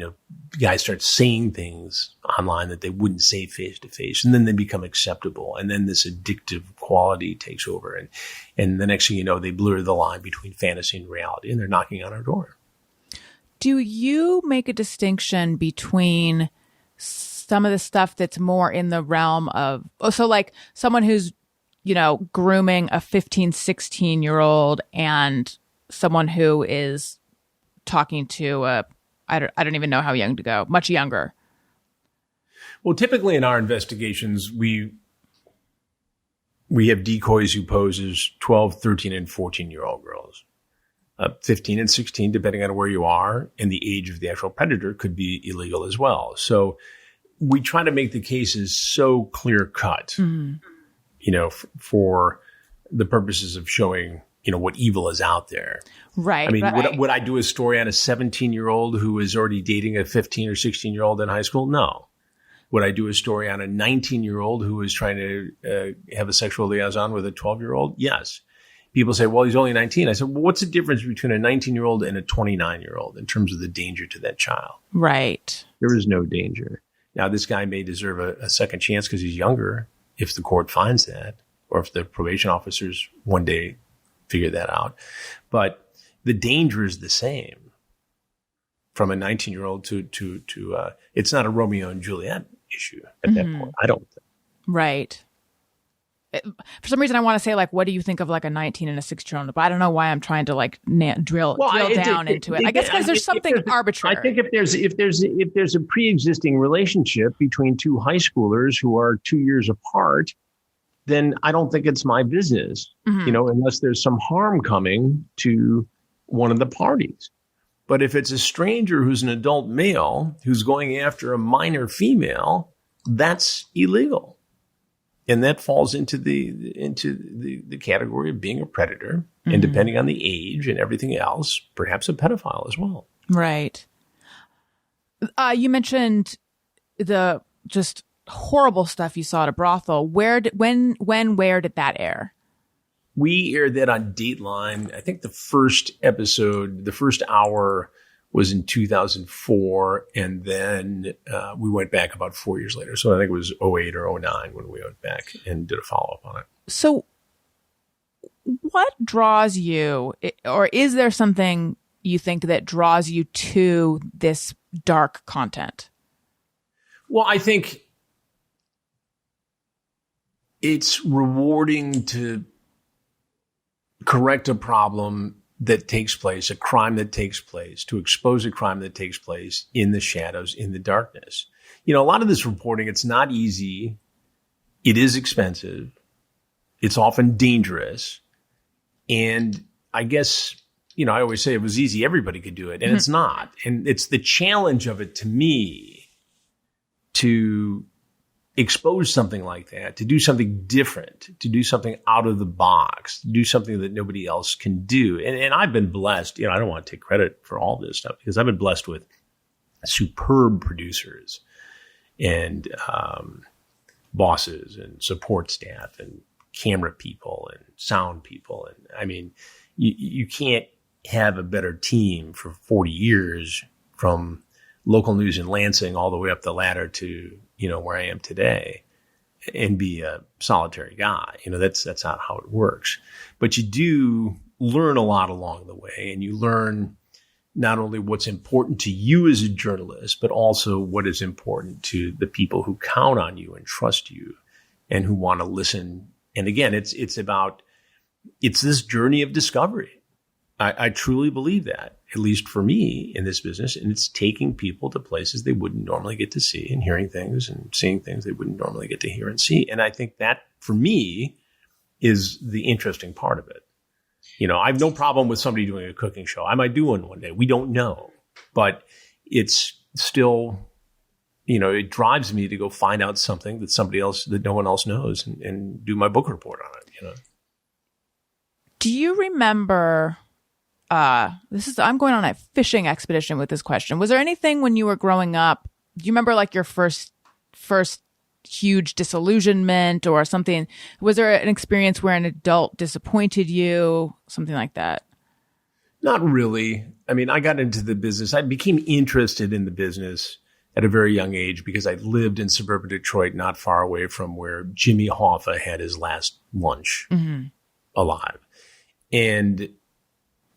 guys start saying things online that they wouldn't say face to face, and then they become acceptable. And then this addictive quality takes over. And the next thing you know, they blur the line between fantasy and reality, and they're knocking on our door. Do you make a distinction between some of the stuff that's more in the realm of, like someone who's, grooming a 15, 16-year-old and someone who is talking to I don't even know how young to go, much younger? Well, typically in our investigations, we have decoys who pose as 12, 13, and 14-year-old girls. 15 and 16, depending on where you are, and the age of the actual predator could be illegal as well. So we try to make the cases so clear-cut, for the purposes of showing, what evil is out there. Right. I mean, right. Would I do a story on a 17-year-old who is already dating a 15 or 16-year-old in high school? No. Would I do a story on a 19-year-old who is trying to have a sexual liaison with a 12-year-old? Yes. People say, well, he's only 19. I said, well, what's the difference between a 19-year-old and a 29-year-old in terms of the danger to that child? Right. There is no danger. Now, this guy may deserve a second chance because he's younger, if the court finds that, or if the probation officers one day figure that out. But the danger is the same from a 19-year-old to it's not a Romeo and Juliet issue at that point, I don't think. Right. For some reason, I want to say, what do you think of a 19 and a 16-year-old? But I don't know why I'm trying to drill down into it. I guess because there's something arbitrary. I think if there's a pre-existing relationship between two high schoolers who are 2 years apart, then I don't think it's my business, unless there's some harm coming to one of the parties. But if it's a stranger who's an adult male who's going after a minor female, that's illegal. And that falls into the category of being a predator, and depending on the age and everything else, perhaps a pedophile as well. Right. You mentioned the just horrible stuff you saw at a brothel. Where did that air? We aired that on Dateline. I think the first episode, the first hour, was in 2004, and then we went back about 4 years later. So I think it was 08 or 09 when we went back and did a follow-up on it. So what draws you, or is there something you think that draws you to this dark content? Well, I think it's rewarding to correct a problem that takes place, a crime that takes place, to expose a crime that takes place in the shadows, in the darkness. A lot of this reporting, it's not easy. It is expensive. It's often dangerous. And I guess, I always say it was easy. Everybody could do it. And it's not. And it's the challenge of it to me to expose something like that, to do something different, to do something out of the box, to do something that nobody else can do. And I've been blessed. I don't want to take credit for all this stuff because I've been blessed with superb producers and bosses and support staff and camera people and sound people. And I mean, you can't have a better team for 40 years from local news in Lansing all the way up the ladder to, where I am today and be a solitary guy. That's not how it works. But you do learn a lot along the way, and you learn not only what's important to you as a journalist, but also what is important to the people who count on you and trust you and who want to listen. And again, it's this journey of discovery. I truly believe that, at least for me in this business. And it's taking people to places they wouldn't normally get to see and hearing things and seeing things they wouldn't normally get to hear and see. And I think that, for me, is the interesting part of it. I have no problem with somebody doing a cooking show. I might do one day. We don't know. But it's still, it drives me to go find out something that no one else knows and do my book report on it, Do you remember... I'm going on a fishing expedition with this question. Was there anything when you were growing up, do you remember like your first huge disillusionment or something? Was there an experience where an adult disappointed you? Something like that? Not really. I mean, I got into the business. I became interested in the business at a very young age because I lived in suburban Detroit, not far away from where Jimmy Hoffa had his last lunch alive. And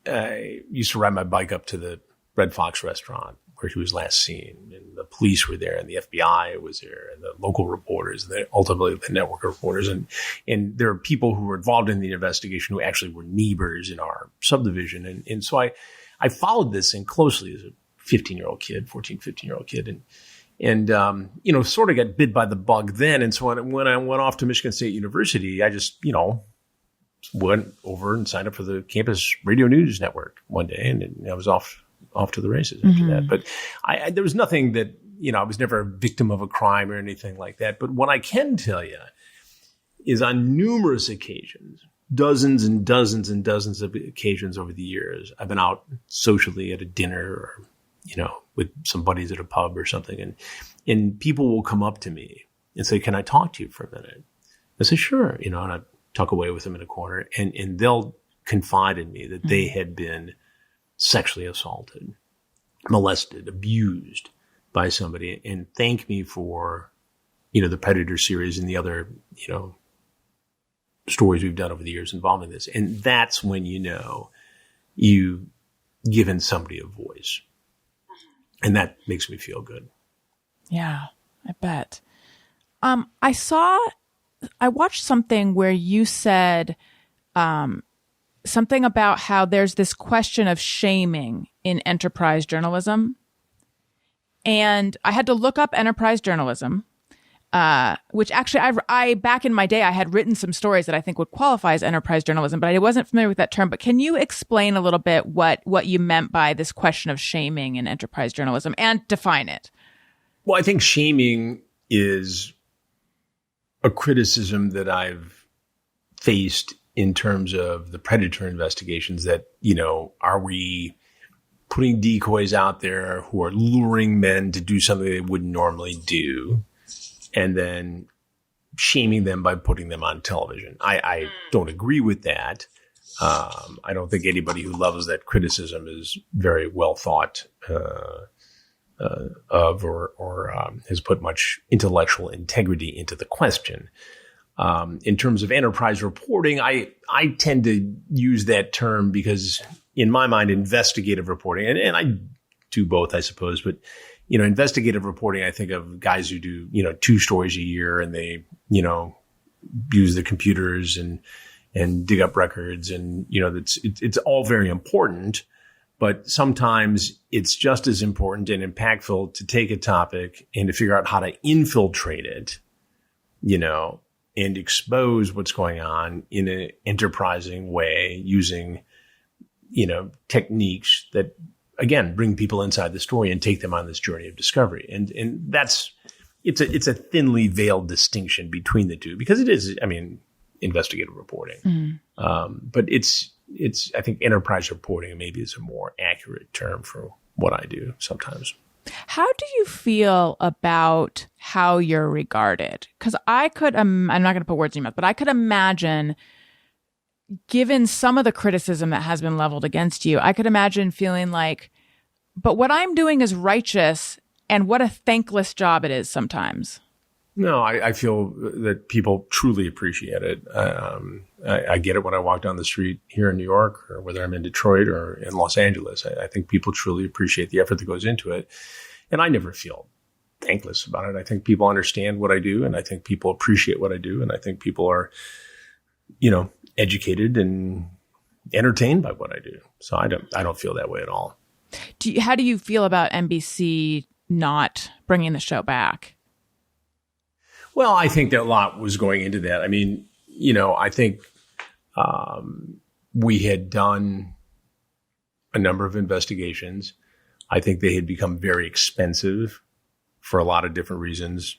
I used to ride my bike up to the Red Fox restaurant where he was last seen, and the police were there, and the FBI was there, and the local reporters, and ultimately the network reporters, and there are people who were involved in the investigation who actually were neighbors in our subdivision, and so I followed this thing closely as a 15-year-old kid, and sort of got bit by the bug then, and so when I went off to Michigan State University, I just went over and signed up for the campus radio news network one day, and I was off to the races after that. But there was nothing that, I was never a victim of a crime or anything like that. But what I can tell you is on numerous occasions, dozens and dozens and dozens of occasions over the years, I've been out socially at a dinner or, with some buddies at a pub or something. And people will come up to me and say, "Can I talk to you for a minute?" I say, "Sure." And I tuck away with them in a corner, and they'll confide in me that they had been sexually assaulted, molested, abused by somebody, and thank me for, the Predator series and the other, stories we've done over the years involving this. And that's when you've given somebody a voice. And that makes me feel good. Yeah, I bet. I watched something where you said something about how there's this question of shaming in enterprise journalism. And I had to look up enterprise journalism, which actually I back in my day, I had written some stories that I think would qualify as enterprise journalism, but I wasn't familiar with that term. But can you explain a little bit what you meant by this question of shaming in enterprise journalism and define it? Well, I think shaming is a criticism that I've faced in terms of the Predator investigations that, are we putting decoys out there who are luring men to do something they wouldn't normally do and then shaming them by putting them on television? I don't agree with that. I don't think anybody who loves that criticism is very well thought of or has put much intellectual integrity into the question. In terms of enterprise reporting, I tend to use that term because in my mind, investigative reporting, and I do both, I suppose, but, investigative reporting, I think of guys who do, 2 stories a year and they, use the computers and dig up records and, it's all very important, but sometimes it's just as important and impactful to take a topic and to figure out how to infiltrate it, and expose what's going on in an enterprising way using, techniques that, again, bring people inside the story and take them on this journey of discovery. And it's a thinly veiled distinction between the two because it is, investigative reporting. But it's, I think enterprise reporting maybe is a more accurate term for what I do sometimes. How do you feel about how you're regarded? Because I'm not going to put words in your mouth, but I could imagine, given some of the criticism that has been leveled against you, I could imagine feeling like, but what I'm doing is righteous, and what a thankless job it is sometimes. No, I feel that people truly appreciate it. I get it when I walk down the street here in New York, or whether I'm in Detroit or in Los Angeles. I think people truly appreciate the effort that goes into it. And I never feel thankless about it. I think people understand what I do, and I think people appreciate what I do, and I think people are, educated and entertained by what I do. So I don't feel that way at all. How do you feel about NBC not bringing the show back? Well, I think that a lot was going into that. I think we had done a number of investigations. I think they had become very expensive for a lot of different reasons,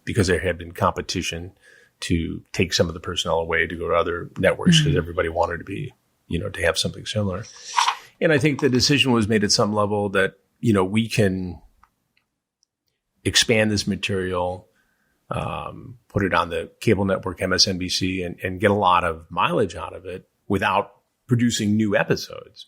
because there had been competition to take some of the personnel away to go to other networks because everybody wanted to be, to have something similar. And I think the decision was made at some level that, we can expand this material, put it on the cable network MSNBC and get a lot of mileage out of it without producing new episodes.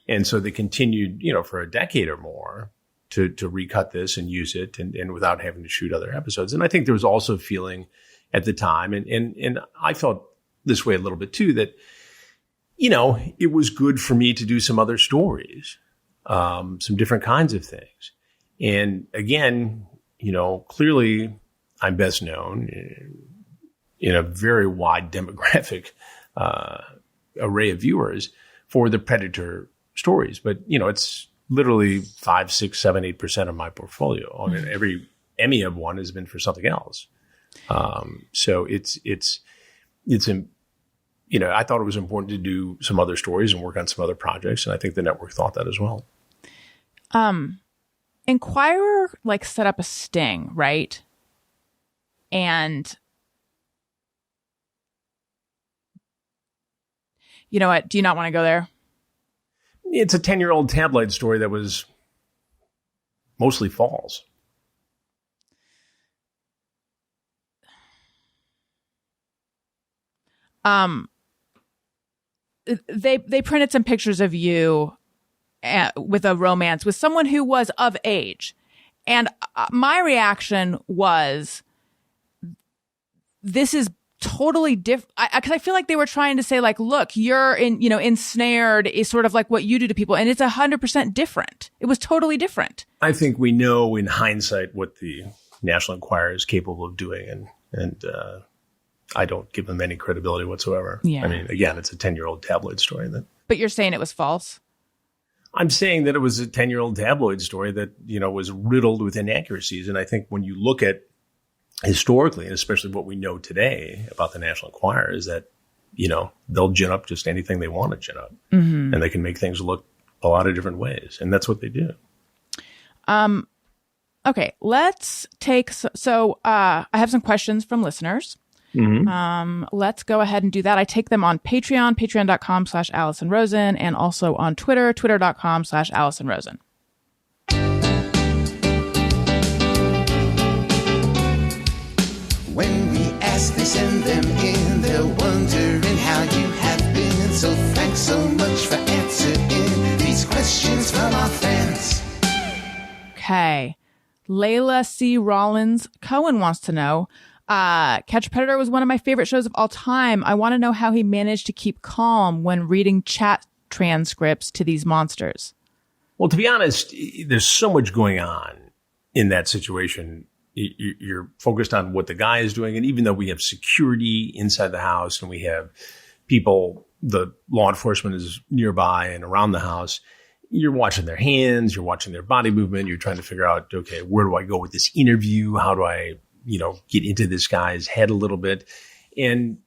And so they continued, for a decade or more to recut this and use it and without having to shoot other episodes. And I think there was also a feeling at the time, and I felt this way a little bit too, that, it was good for me to do some other stories, some different kinds of things. And again, clearly I'm best known in a very wide demographic array of viewers for the Predator stories. But, it's literally 5, 6, 7, 8% of my portfolio. Every Emmy I've won has been for something else. So it's I thought it was important to do some other stories and work on some other projects. And I think the network thought that as well. Inquirer set up a sting, right? And you know what? Do you not want to go there? It's a 10-year-old tabloid story that was mostly false. They printed some pictures of you with a romance with someone who was of age. And my reaction was, this is totally different. Because I feel like they were trying to say, look, you're ensnared is sort of like what you do to people. And it's 100% different. It was totally different. I think we know in hindsight what the National Enquirer is capable of doing. And I don't give them any credibility whatsoever. Yeah. Again, it's a 10-year-old tabloid story. But you're saying it was false? I'm saying that it was a 10-year-old tabloid story that, was riddled with inaccuracies. And I think when you look at historically, and especially what we know today about the National Enquirer, is that, they'll gin up just anything they want to gin up. And they can make things look a lot of different ways. And that's what they do. Okay, let's take, I have some questions from listeners. Let's go ahead and do that. I take them on Patreon, patreon.com/Alison Rosen, and also on Twitter, twitter.com/Alison Rosen. When we ask, they send them in. They're wondering how you have been. So thanks so much for answering these questions from our fans. Okay. Layla C. Rollins Cohen wants to know, Catch a Predator was one of my favorite shows of all time. I want to know how he managed to keep calm when reading chat transcripts to these monsters. Well, to be honest, there's so much going on in that situation. You're focused on what the guy is doing. And even though we have security inside the house and we have people, the law enforcement is nearby and around the house, you're watching their hands, you're watching their body movement. You're trying to figure out, okay, where do I go with this interview? How do I, get into this guy's head a little bit? And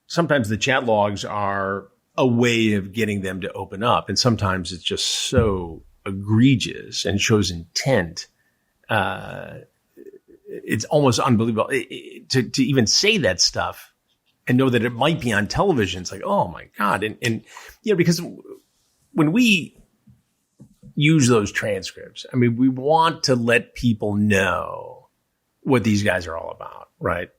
sometimes the chat logs are a way of getting them to open up. And sometimes it's just so egregious and shows intent. It's almost unbelievable to even say that stuff and know that it might be on television. It's like, oh my God. And because when we use those transcripts, I mean, we want to let people know what these guys are all about, right?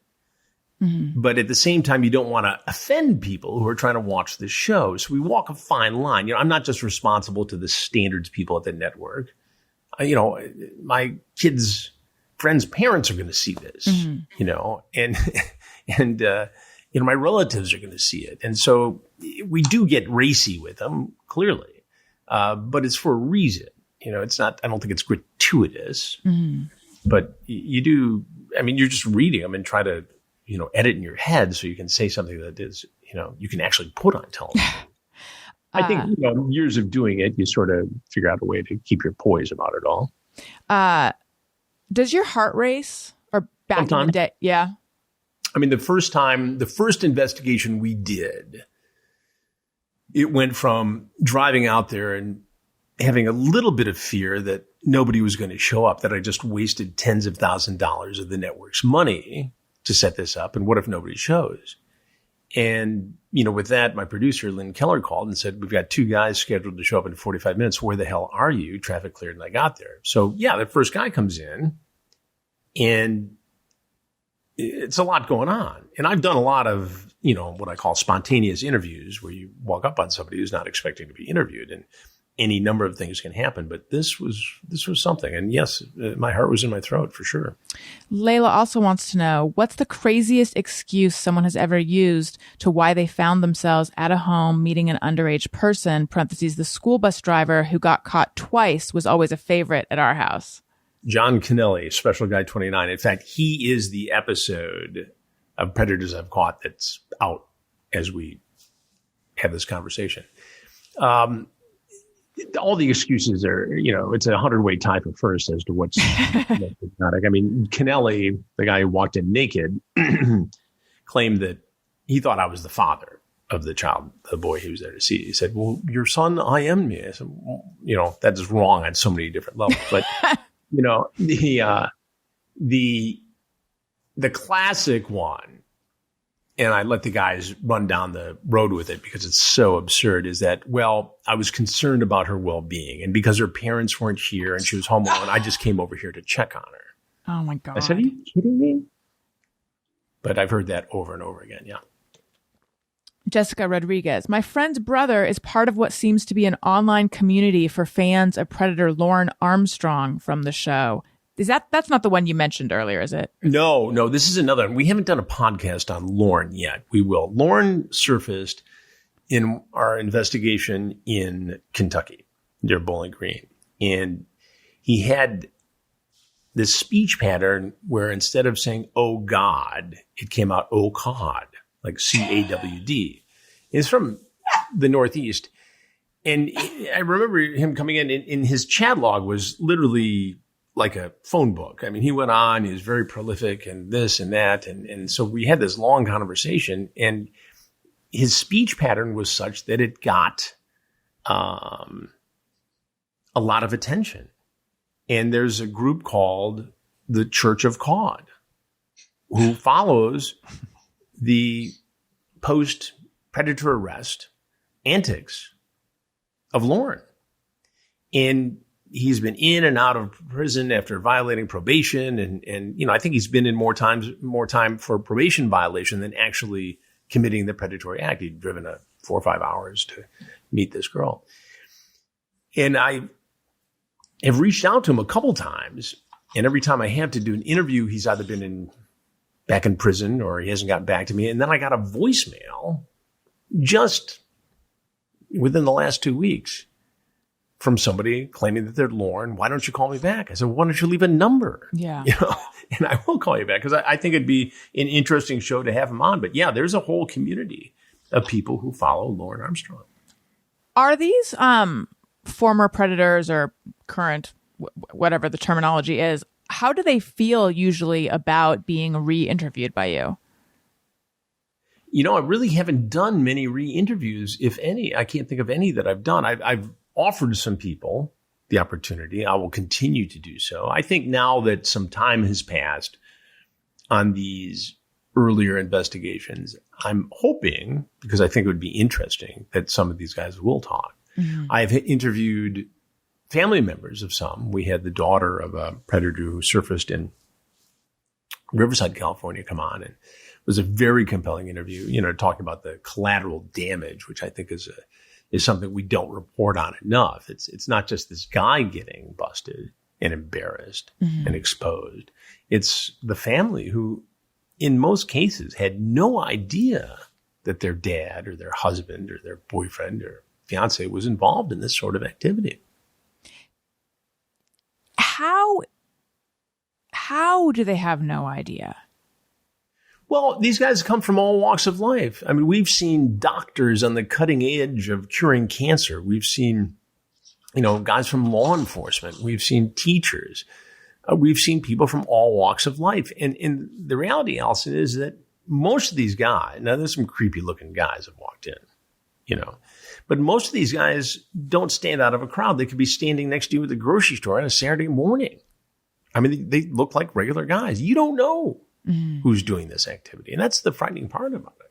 Mm-hmm. But at the same time, you don't want to offend people who are trying to watch the show. So we walk a fine line. I'm not just responsible to the standards people at the network. My kids' friends' parents are going to see this, and my relatives are going to see it. And so we do get racy with them, clearly. But it's for a reason. It's not, I don't think it's gratuitous, but you do, you're just reading them and try to, edit in your head so you can say something that is, you can actually put on television. I think, years of doing it, you sort of figure out a way to keep your poise about it all. Does your heart race or back Sometimes. in the day? Yeah. The first investigation we did, it went from driving out there and having a little bit of fear that nobody was going to show up, that I just wasted tens of thousands of dollars of the network's money to set this up. And what if nobody shows? And, with that, my producer, Lynn Keller, called and said, we've got 2 guys scheduled to show up in 45 minutes. Where the hell are you? Traffic cleared and I got there. So, yeah, the first guy comes in and it's a lot going on. And I've done a lot of, what I call spontaneous interviews where you walk up on somebody who's not expecting to be interviewed and any number of things can happen. But this was something. And yes, my heart was in my throat for sure. Layla also wants to know, what's the craziest excuse someone has ever used to why they found themselves at a home meeting an underage person, parentheses, the school bus driver who got caught twice was always a favorite at our house. John Kennelly, Special Guy 29. In fact, he is the episode of Predators I've Caught that's out as we have this conversation. All the excuses are, it's a 100-way type at first as to what's hypnotic. Kennelly, the guy who walked in naked, claimed that he thought I was the father of the child, the boy he was there to see. He said, well, your son, I am me. I said, well, that is wrong on so many different levels. But, the classic one, and I let the guys run down the road with it because it's so absurd, is that, well, I was concerned about her well-being. And because her parents weren't here and she was home alone, I just came over here to check on her. Oh, my God. I said, are you kidding me? But I've heard that over and over again, yeah. Jessica Rodriguez. My friend's brother is part of what seems to be an online community for fans of Predator Lauren Armstrong from the show. That's not the one you mentioned earlier, is it? No, this is another one. We haven't done a podcast on Lauren yet. We will. Lauren surfaced in our investigation in Kentucky, near Bowling Green. And he had this speech pattern where instead of saying, oh God, it came out, oh God, like C-A-W-D. It's from the Northeast. And I remember him coming in his chat log was literally like a phone book. I mean, he went on, he was very prolific and this and that. And so we had this long conversation and his speech pattern was such that it got a lot of attention. And there's a group called the Church of Cod who follows the post-predator arrest antics of Lauren. And he's been in and out of prison after violating probation. And I think he's been in more time for probation violation than actually committing the predatory act. He'd driven 4 or 5 hours to meet this girl. And I have reached out to him a couple times. And every time I have to do an interview, he's either been in back in prison or he hasn't gotten back to me. And then I got a voicemail just within the last 2 weeks from somebody claiming that they're Lauren. Why don't you call me back? I said, why don't you leave a number? Yeah. And I will call you back because I think it'd be an interesting show to have him on. But yeah, there's a whole community of people who follow Lauren Armstrong. Are these former predators or current, whatever the terminology is, how do they feel usually about being re-interviewed by you? I really haven't done many re-interviews, if any. I can't think of any that I've done. I've offered some people the opportunity. I will continue to do so. I think now that some time has passed on these earlier investigations, I'm hoping, because I think it would be interesting, that some of these guys will talk. Mm-hmm. I've interviewed family members of some. We had the daughter of a predator who surfaced in Riverside, California, come on, and it was a very compelling interview, talking about the collateral damage, which I think is something we don't report on enough. It's not just this guy getting busted and embarrassed and exposed. It's the family who, in most cases, had no idea that their dad or their husband or their boyfriend or fiance was involved in this sort of activity. How do they have no idea? Well, these guys come from all walks of life. I mean, we've seen doctors on the cutting edge of curing cancer. We've seen, guys from law enforcement. We've seen teachers. We've seen people from all walks of life. And the reality, Alison, is that most of these guys, now there's some creepy looking guys that walked in, but most of these guys don't stand out of a crowd. They could be standing next to you at the grocery store on a Saturday morning. I mean, they look like regular guys. You don't know who's doing this activity. And that's the frightening part about it.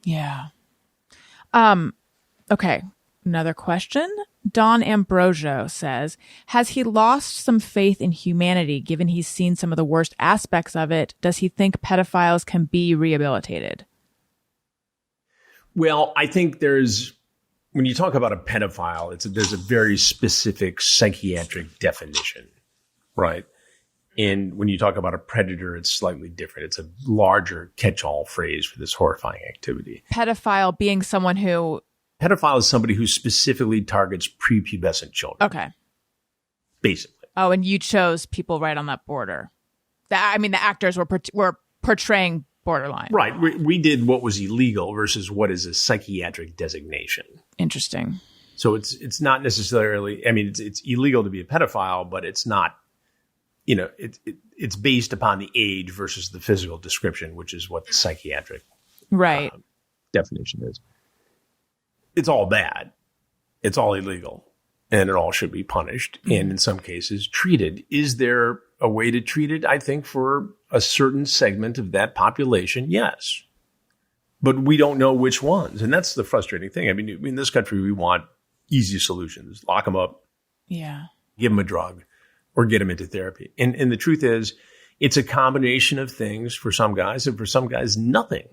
Yeah. Okay. Another question. Don Ambrosio says, has he lost some faith in humanity given he's seen some of the worst aspects of it? Does he think pedophiles can be rehabilitated? Well, I think when you talk about a pedophile, there's a very specific psychiatric definition, right? And when you talk about a predator, it's slightly different. It's a larger catch-all phrase for this horrifying activity. Pedophile being someone who... Pedophile is somebody who specifically targets prepubescent children. Okay. Basically. Oh, and you chose people right on that border. The actors were portraying borderline. Right. We did what was illegal versus what is a psychiatric designation. Interesting. So it's not necessarily, it's illegal to be a pedophile, but it's not, it's based upon the age versus the physical description, which is what the psychiatric definition is. It's all bad. It's all illegal. And it all should be punished. Mm-hmm. And in some cases, treated. Is there a way to treat it? I think for a certain segment of that population, yes. But we don't know which ones. And that's the frustrating thing. In this country, we want easy solutions. Lock them up. Yeah. Give them a drug or get them into therapy. And the truth is, it's a combination of things for some guys. And for some guys, nothing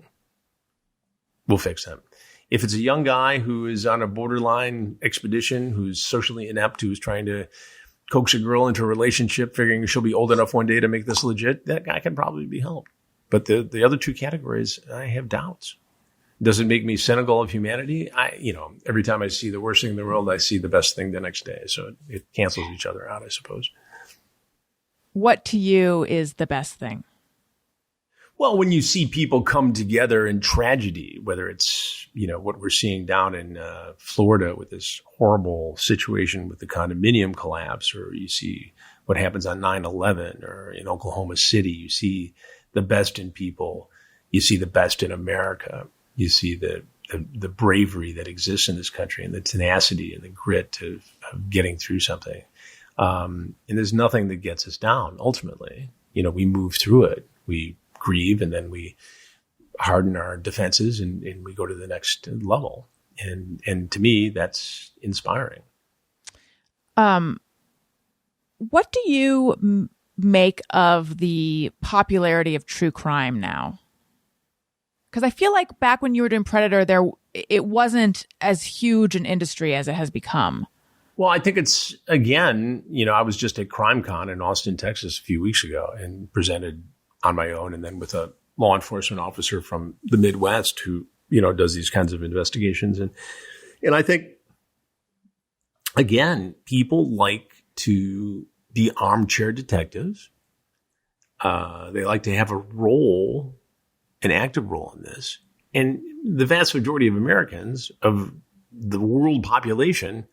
will fix them. If it's a young guy who is on a borderline expedition, who's socially inept, who's trying to coax a girl into a relationship, figuring she'll be old enough one day to make this legit, that guy can probably be helped. But the other two categories, I have doubts. Does it make me cynical of humanity? Every time I see the worst thing in the world, I see the best thing the next day. So it cancels each other out, I suppose. What to you is the best thing? Well, when you see people come together in tragedy, whether it's, what we're seeing down in Florida with this horrible situation with the condominium collapse, or you see what happens on 9/11, or in Oklahoma City, you see the best in people. You see the best in America. You see the bravery that exists in this country and the tenacity and the grit of getting through something. And there's nothing that gets us down. Ultimately, we move through it. We grieve, and then we harden our defenses and we go to the next level. And to me, that's inspiring. What do you make of the popularity of true crime now? Because I feel like back when you were doing Predator, it wasn't as huge an industry as it has become. Well, I think it's, again, I was just at CrimeCon in Austin, Texas a few weeks ago and presented on my own, and then with a law enforcement officer from the Midwest who, does these kinds of investigations. And I think, again, people like to be armchair detectives. They like to have a role, an active role in this. And the vast majority of Americans, of the world population,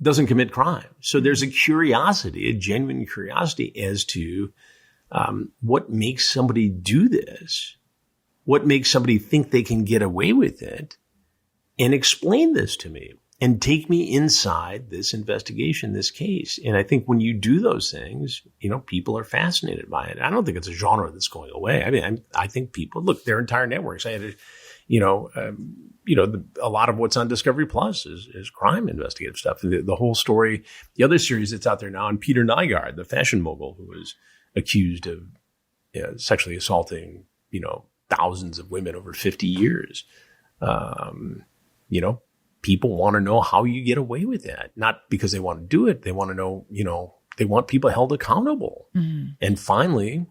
doesn't commit crime. So there's a curiosity, a genuine curiosity as to what makes somebody do this, what makes somebody think they can get away with it, and explain this to me and take me inside this investigation, this case. And I think when you do those things, people are fascinated by it. I don't think it's a genre that's going away. I mean, I think people, look, their entire networks. I had a lot of what's on Discovery Plus is crime investigative stuff. The whole story, the other series that's out there now, and Peter Nygaard, the fashion mogul who was accused of sexually assaulting, thousands of women over 50 years. People want to know how you get away with that, not because they want to do it. They want to know, they want people held accountable. Mm-hmm. And finally,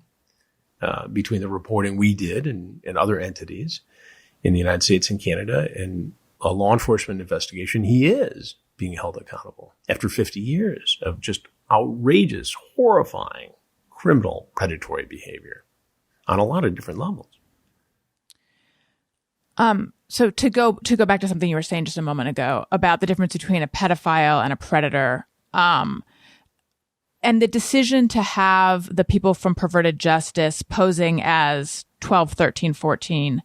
between the reporting we did and other entities in the United States and Canada and a law enforcement investigation, he is being held accountable after 50 years of just outrageous, horrifying, criminal, predatory behavior on a lot of different levels. So to go back to something you were saying just a moment ago about the difference between a pedophile and a predator, and the decision to have the people from Perverted Justice posing as 12, 13, 14,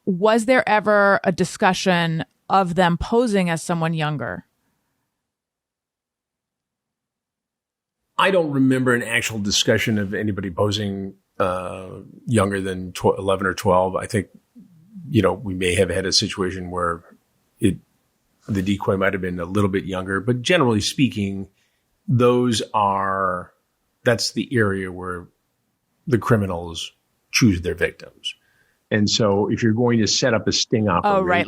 was there ever a discussion of them posing as someone younger? I don't remember an actual discussion of anybody posing younger than 11 or 12. I think, we may have had a situation where the decoy might have been a little bit younger, but generally speaking, that's the area where the criminals choose their victims. And so if you're going to set up a sting operation. Oh, right.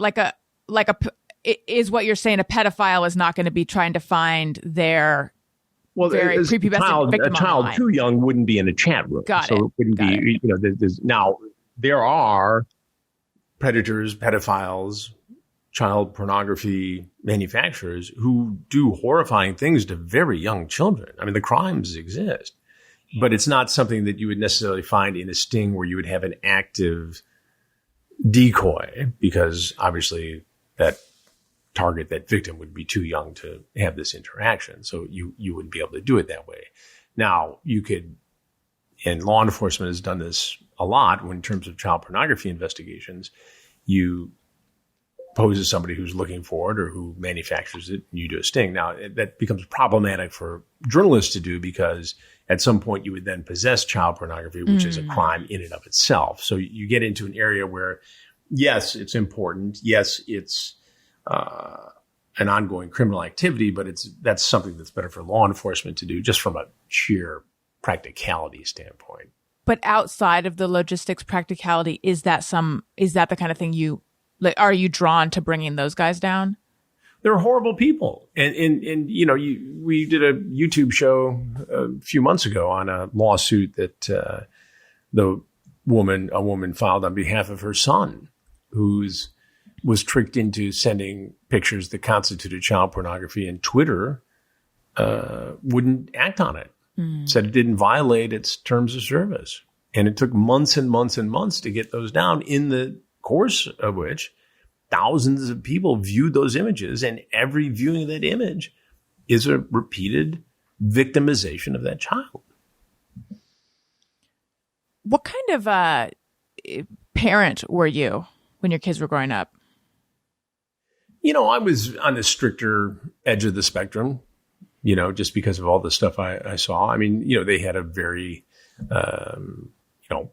Is what you're saying, a pedophile is not going to be trying to find their very prepubescent victim. A child too young wouldn't be in a chat room. Got it. So it wouldn't be, now there are predators, pedophiles, child pornography manufacturers who do horrifying things to very young children. I mean, the crimes exist, but it's not something that you would necessarily find in a sting where you would have an active decoy, because obviously that target, that victim, would be too young to have this interaction. So you wouldn't be able to do it that way. Now, you could, and law enforcement has done this a lot in terms of child pornography investigations. You pose as somebody who's looking for it or who manufactures it, and you do a sting. Now, that becomes problematic for journalists to do, because at some point you would then possess child pornography, which is a crime in and of itself. So you get into an area where, yes, it's important. Yes, it's an ongoing criminal activity, but that's something that's better for law enforcement to do, just from a sheer practicality standpoint. But outside of the logistics practicality, is that the kind of thing are you drawn to bringing those guys down? They're horrible people. And we did a YouTube show a few months ago on a lawsuit that a woman filed on behalf of her son, who was tricked into sending pictures that constituted child pornography, and Twitter wouldn't act on it. Said it didn't violate its terms of service. And it took months and months and months to get those down, in the course of which thousands of people viewed those images, and every viewing of that image is a repeated victimization of that child. What kind of parent were you when your kids were growing up? I was on the stricter edge of the spectrum, just because of all the stuff I saw. I mean, they had a very,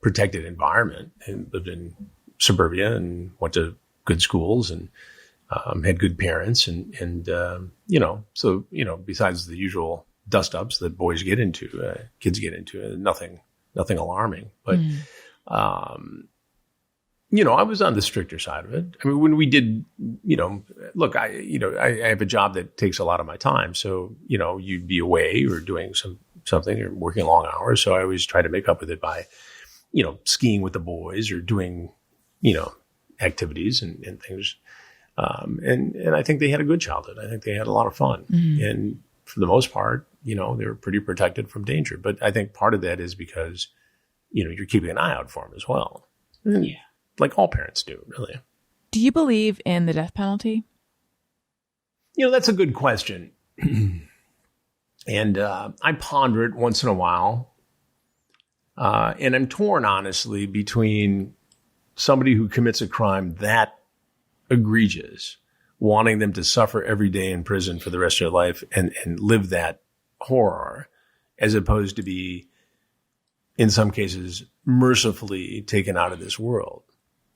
protected environment, and lived in suburbia and went to good schools and had good parents. And besides the usual dust ups that boys get into, kids get into, nothing alarming. But, I was on the stricter side of it. I mean, when we did, look, I have a job that takes a lot of my time. So, you'd be away or doing something or working long hours. So I always try to make up with it by skiing with the boys or doing, activities and things. And I think they had a good childhood. I think they had a lot of fun. And for the most part, they were pretty protected from danger. But I think part of that is because, you're keeping an eye out for them as well. Yeah. Like all parents do, really. Do you believe in the death penalty? That's a good question. And I ponder it once in a while. And I'm torn, honestly, between somebody who commits a crime that egregious, wanting them to suffer every day in prison for the rest of their life and live that horror, as opposed to be, in some cases, mercifully taken out of this world.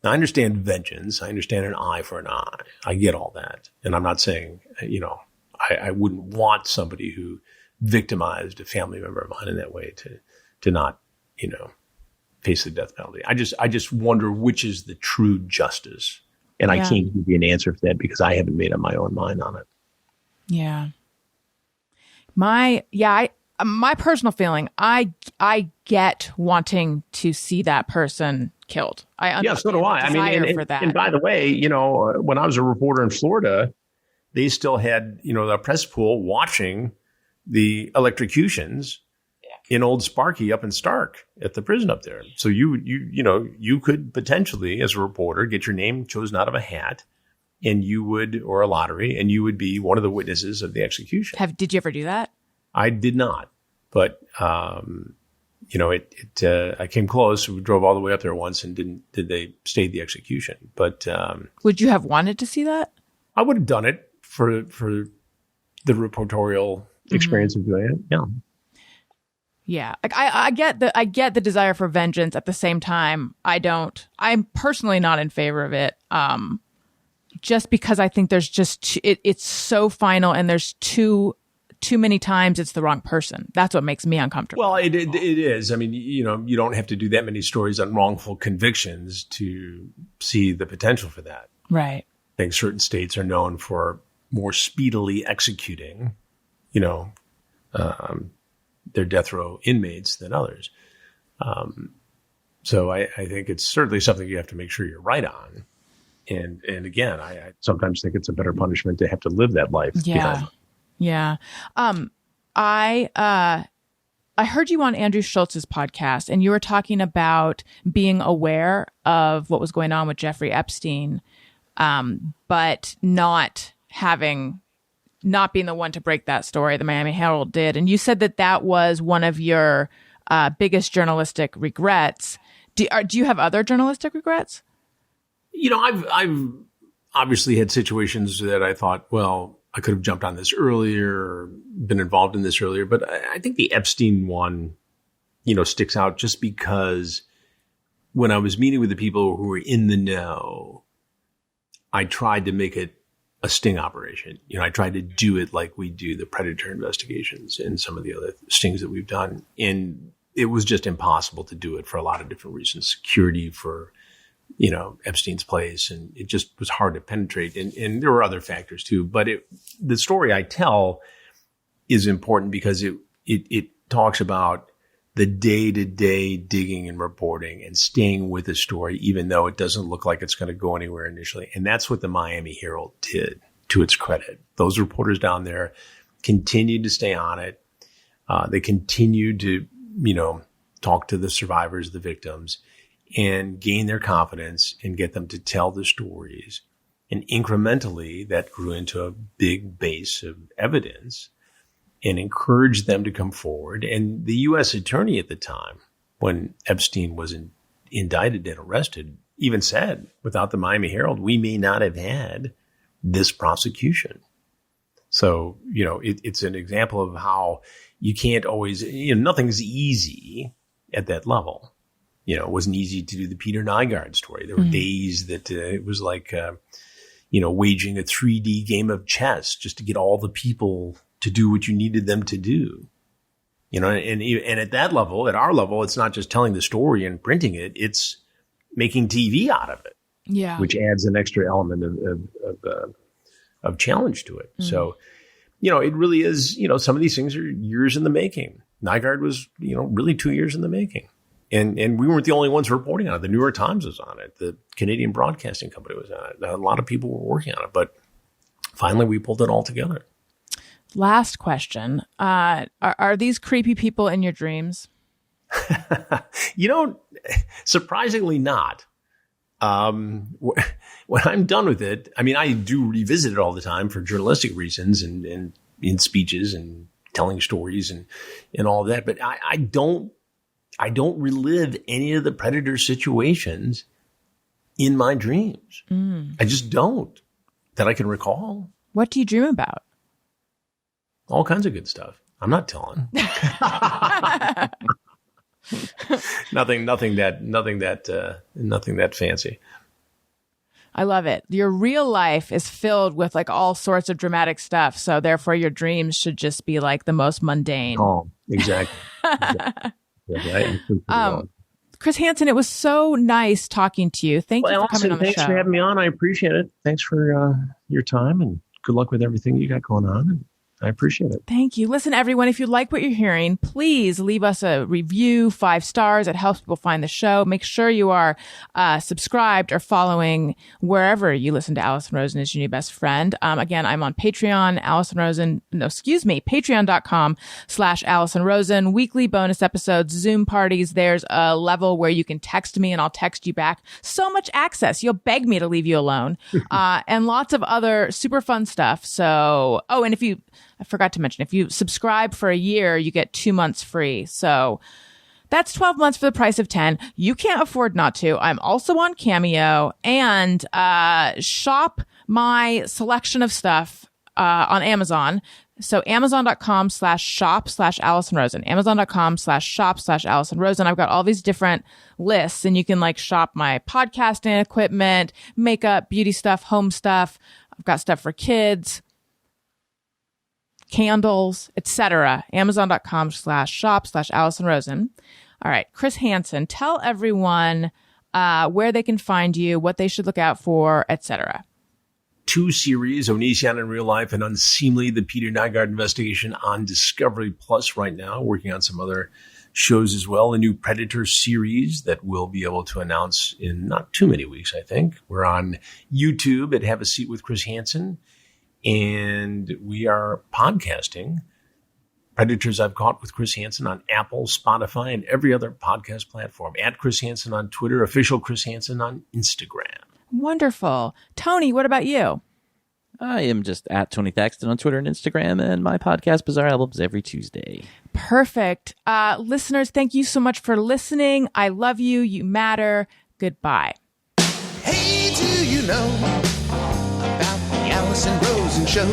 Now, I understand vengeance. I understand an eye for an eye. I get all that. And I'm not saying, I wouldn't want somebody who victimized a family member of mine in that way to not, face the death penalty. I just wonder which is the true justice. And I can't give you an answer for that because I haven't made up my own mind on it. Yeah. My personal feeling, I get wanting to see that person killed. I understand. So do I. For that. And by the way, when I was a reporter in Florida, they still had, the press pool watching the electrocutions in Old Sparky up in Stark at the prison up there. So you could potentially, as a reporter, get your name chosen out of a hat, and or a lottery, and you would be one of the witnesses of the execution. Did you ever do that? I did not, but I came close. We drove all the way up there once and did they stayed the execution. But would you have wanted to see that? I would have done it for the reportorial experience of doing it. Yeah. Yeah. Like I get the desire for vengeance. At the same time, I'm personally not in favor of it. Just because I think there's it's so final and there's too many times it's the wrong person. That's what makes me uncomfortable. Well, it is. I mean, you don't have to do that many stories on wrongful convictions to see the potential for that. Right. I think certain states are known for more speedily executing, their death row inmates than others. So I think it's certainly something you have to make sure you're right on. And again, I sometimes think it's a better punishment to have to live that life. Yeah. Yeah. I heard you on Andrew Schultz's podcast, and you were talking about being aware of what was going on with Jeffrey Epstein, but not being the one to break that story. The Miami Herald did. And you said that was one of your biggest journalistic regrets. Do you have other journalistic regrets? I've obviously had situations that I thought, well, I could have jumped on this earlier or been involved in this earlier. But I think the Epstein one, sticks out just because when I was meeting with the people who were in the know, I tried to make it a sting operation. I tried to do it like we do the predator investigations and some of the other stings that we've done. And it was just impossible to do it for a lot of different reasons. Security for, Epstein's place. And it just was hard to penetrate. And there were other factors too. But the story I tell is important because it talks about the day-to-day digging and reporting and staying with the story, even though it doesn't look like it's going to go anywhere initially. And that's what the Miami Herald did, to its credit. Those reporters down there continued to stay on it. They continued to, talk to the survivors, the victims, and gain their confidence and get them to tell the stories. And incrementally, that grew into a big base of evidence and encouraged them to come forward. And the U.S. attorney at the time, when Epstein was indicted and arrested, even said, without the Miami Herald, we may not have had this prosecution. So, it's an example of how you can't always, nothing's easy at that level. It wasn't easy to do the Peter Nygaard story. There were days that it was like, waging a 3D game of chess just to get all the people to do what you needed them to do. And at that level, at our level, it's not just telling the story and printing it, it's making TV out of it. Yeah. Which adds an extra element of challenge to it. So, it really is, some of these things are years in the making. Nygaard was, really 2 years in the making. And we weren't the only ones reporting on it. The New York Times was on it. The Canadian Broadcasting Company was on it. A lot of people were working on it, but finally we pulled it all together. Last question. Are these creepy people in your dreams? Surprisingly not. When I'm done with it, I mean, I do revisit it all the time for journalistic reasons and in speeches and telling stories and all of that. But I don't relive any of the predator situations in my dreams. I just don't, that I can recall. What do you dream about? All kinds of good stuff. I'm not telling. Nothing that fancy. I love it. Your real life is filled with like all sorts of dramatic stuff. So therefore your dreams should just be like the most mundane. Oh, exactly. Chris Hansen, it was so nice talking to you. Thank you for coming on the show. Thanks for having me on. I appreciate it. Thanks for your time, and good luck with everything you got going on. And I appreciate it. Thank you. Listen, everyone, if you like what you're hearing, please leave us a review, 5 stars. It helps people find the show. Make sure you are subscribed or following wherever you listen to Alison Rosen is your new best friend. Again, I'm on Patreon, patreon.com/Alison Rosen. Weekly bonus episodes, Zoom parties. There's a level where you can text me and I'll text you back. So much access. You'll beg me to leave you alone. And lots of other super fun stuff. So, and I forgot to mention, if you subscribe for a year, you get 2 months free. So that's 12 months for the price of 10. You can't afford not to. I'm also on Cameo, and shop my selection of stuff on Amazon. So amazon.com/shop/Alison Rosen, amazon.com/shop/Alison Rosen. I've got all these different lists, and you can like shop my podcasting equipment, makeup, beauty stuff, home stuff. I've got stuff for kids, candles, etc. Amazon.com/shop/Alison Rosen. All right, Chris Hansen, tell everyone where they can find you, what they should look out for, etc. 2 series, Onision in Real Life and Unseemly, the Peter Nygaard investigation on Discovery Plus right now. Working on some other shows as well. A new Predator series that we'll be able to announce in not too many weeks, I think. We're on YouTube at Have a Seat with Chris Hansen. And we are podcasting Predators I've Caught with Chris Hansen on Apple, Spotify, and every other podcast platform. At Chris Hansen on Twitter, official Chris Hansen on Instagram. Wonderful. Tony, what about you? I am just at Tony Thaxton on Twitter and Instagram, and my podcast, Bizarre Albums, every Tuesday. Perfect. Listeners, thank you so much for listening. I love you. You matter. Goodbye. Hey, do you know about the Alison Rosen Show?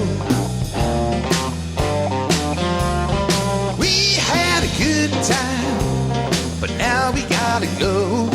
We had a good time, but now we gotta go.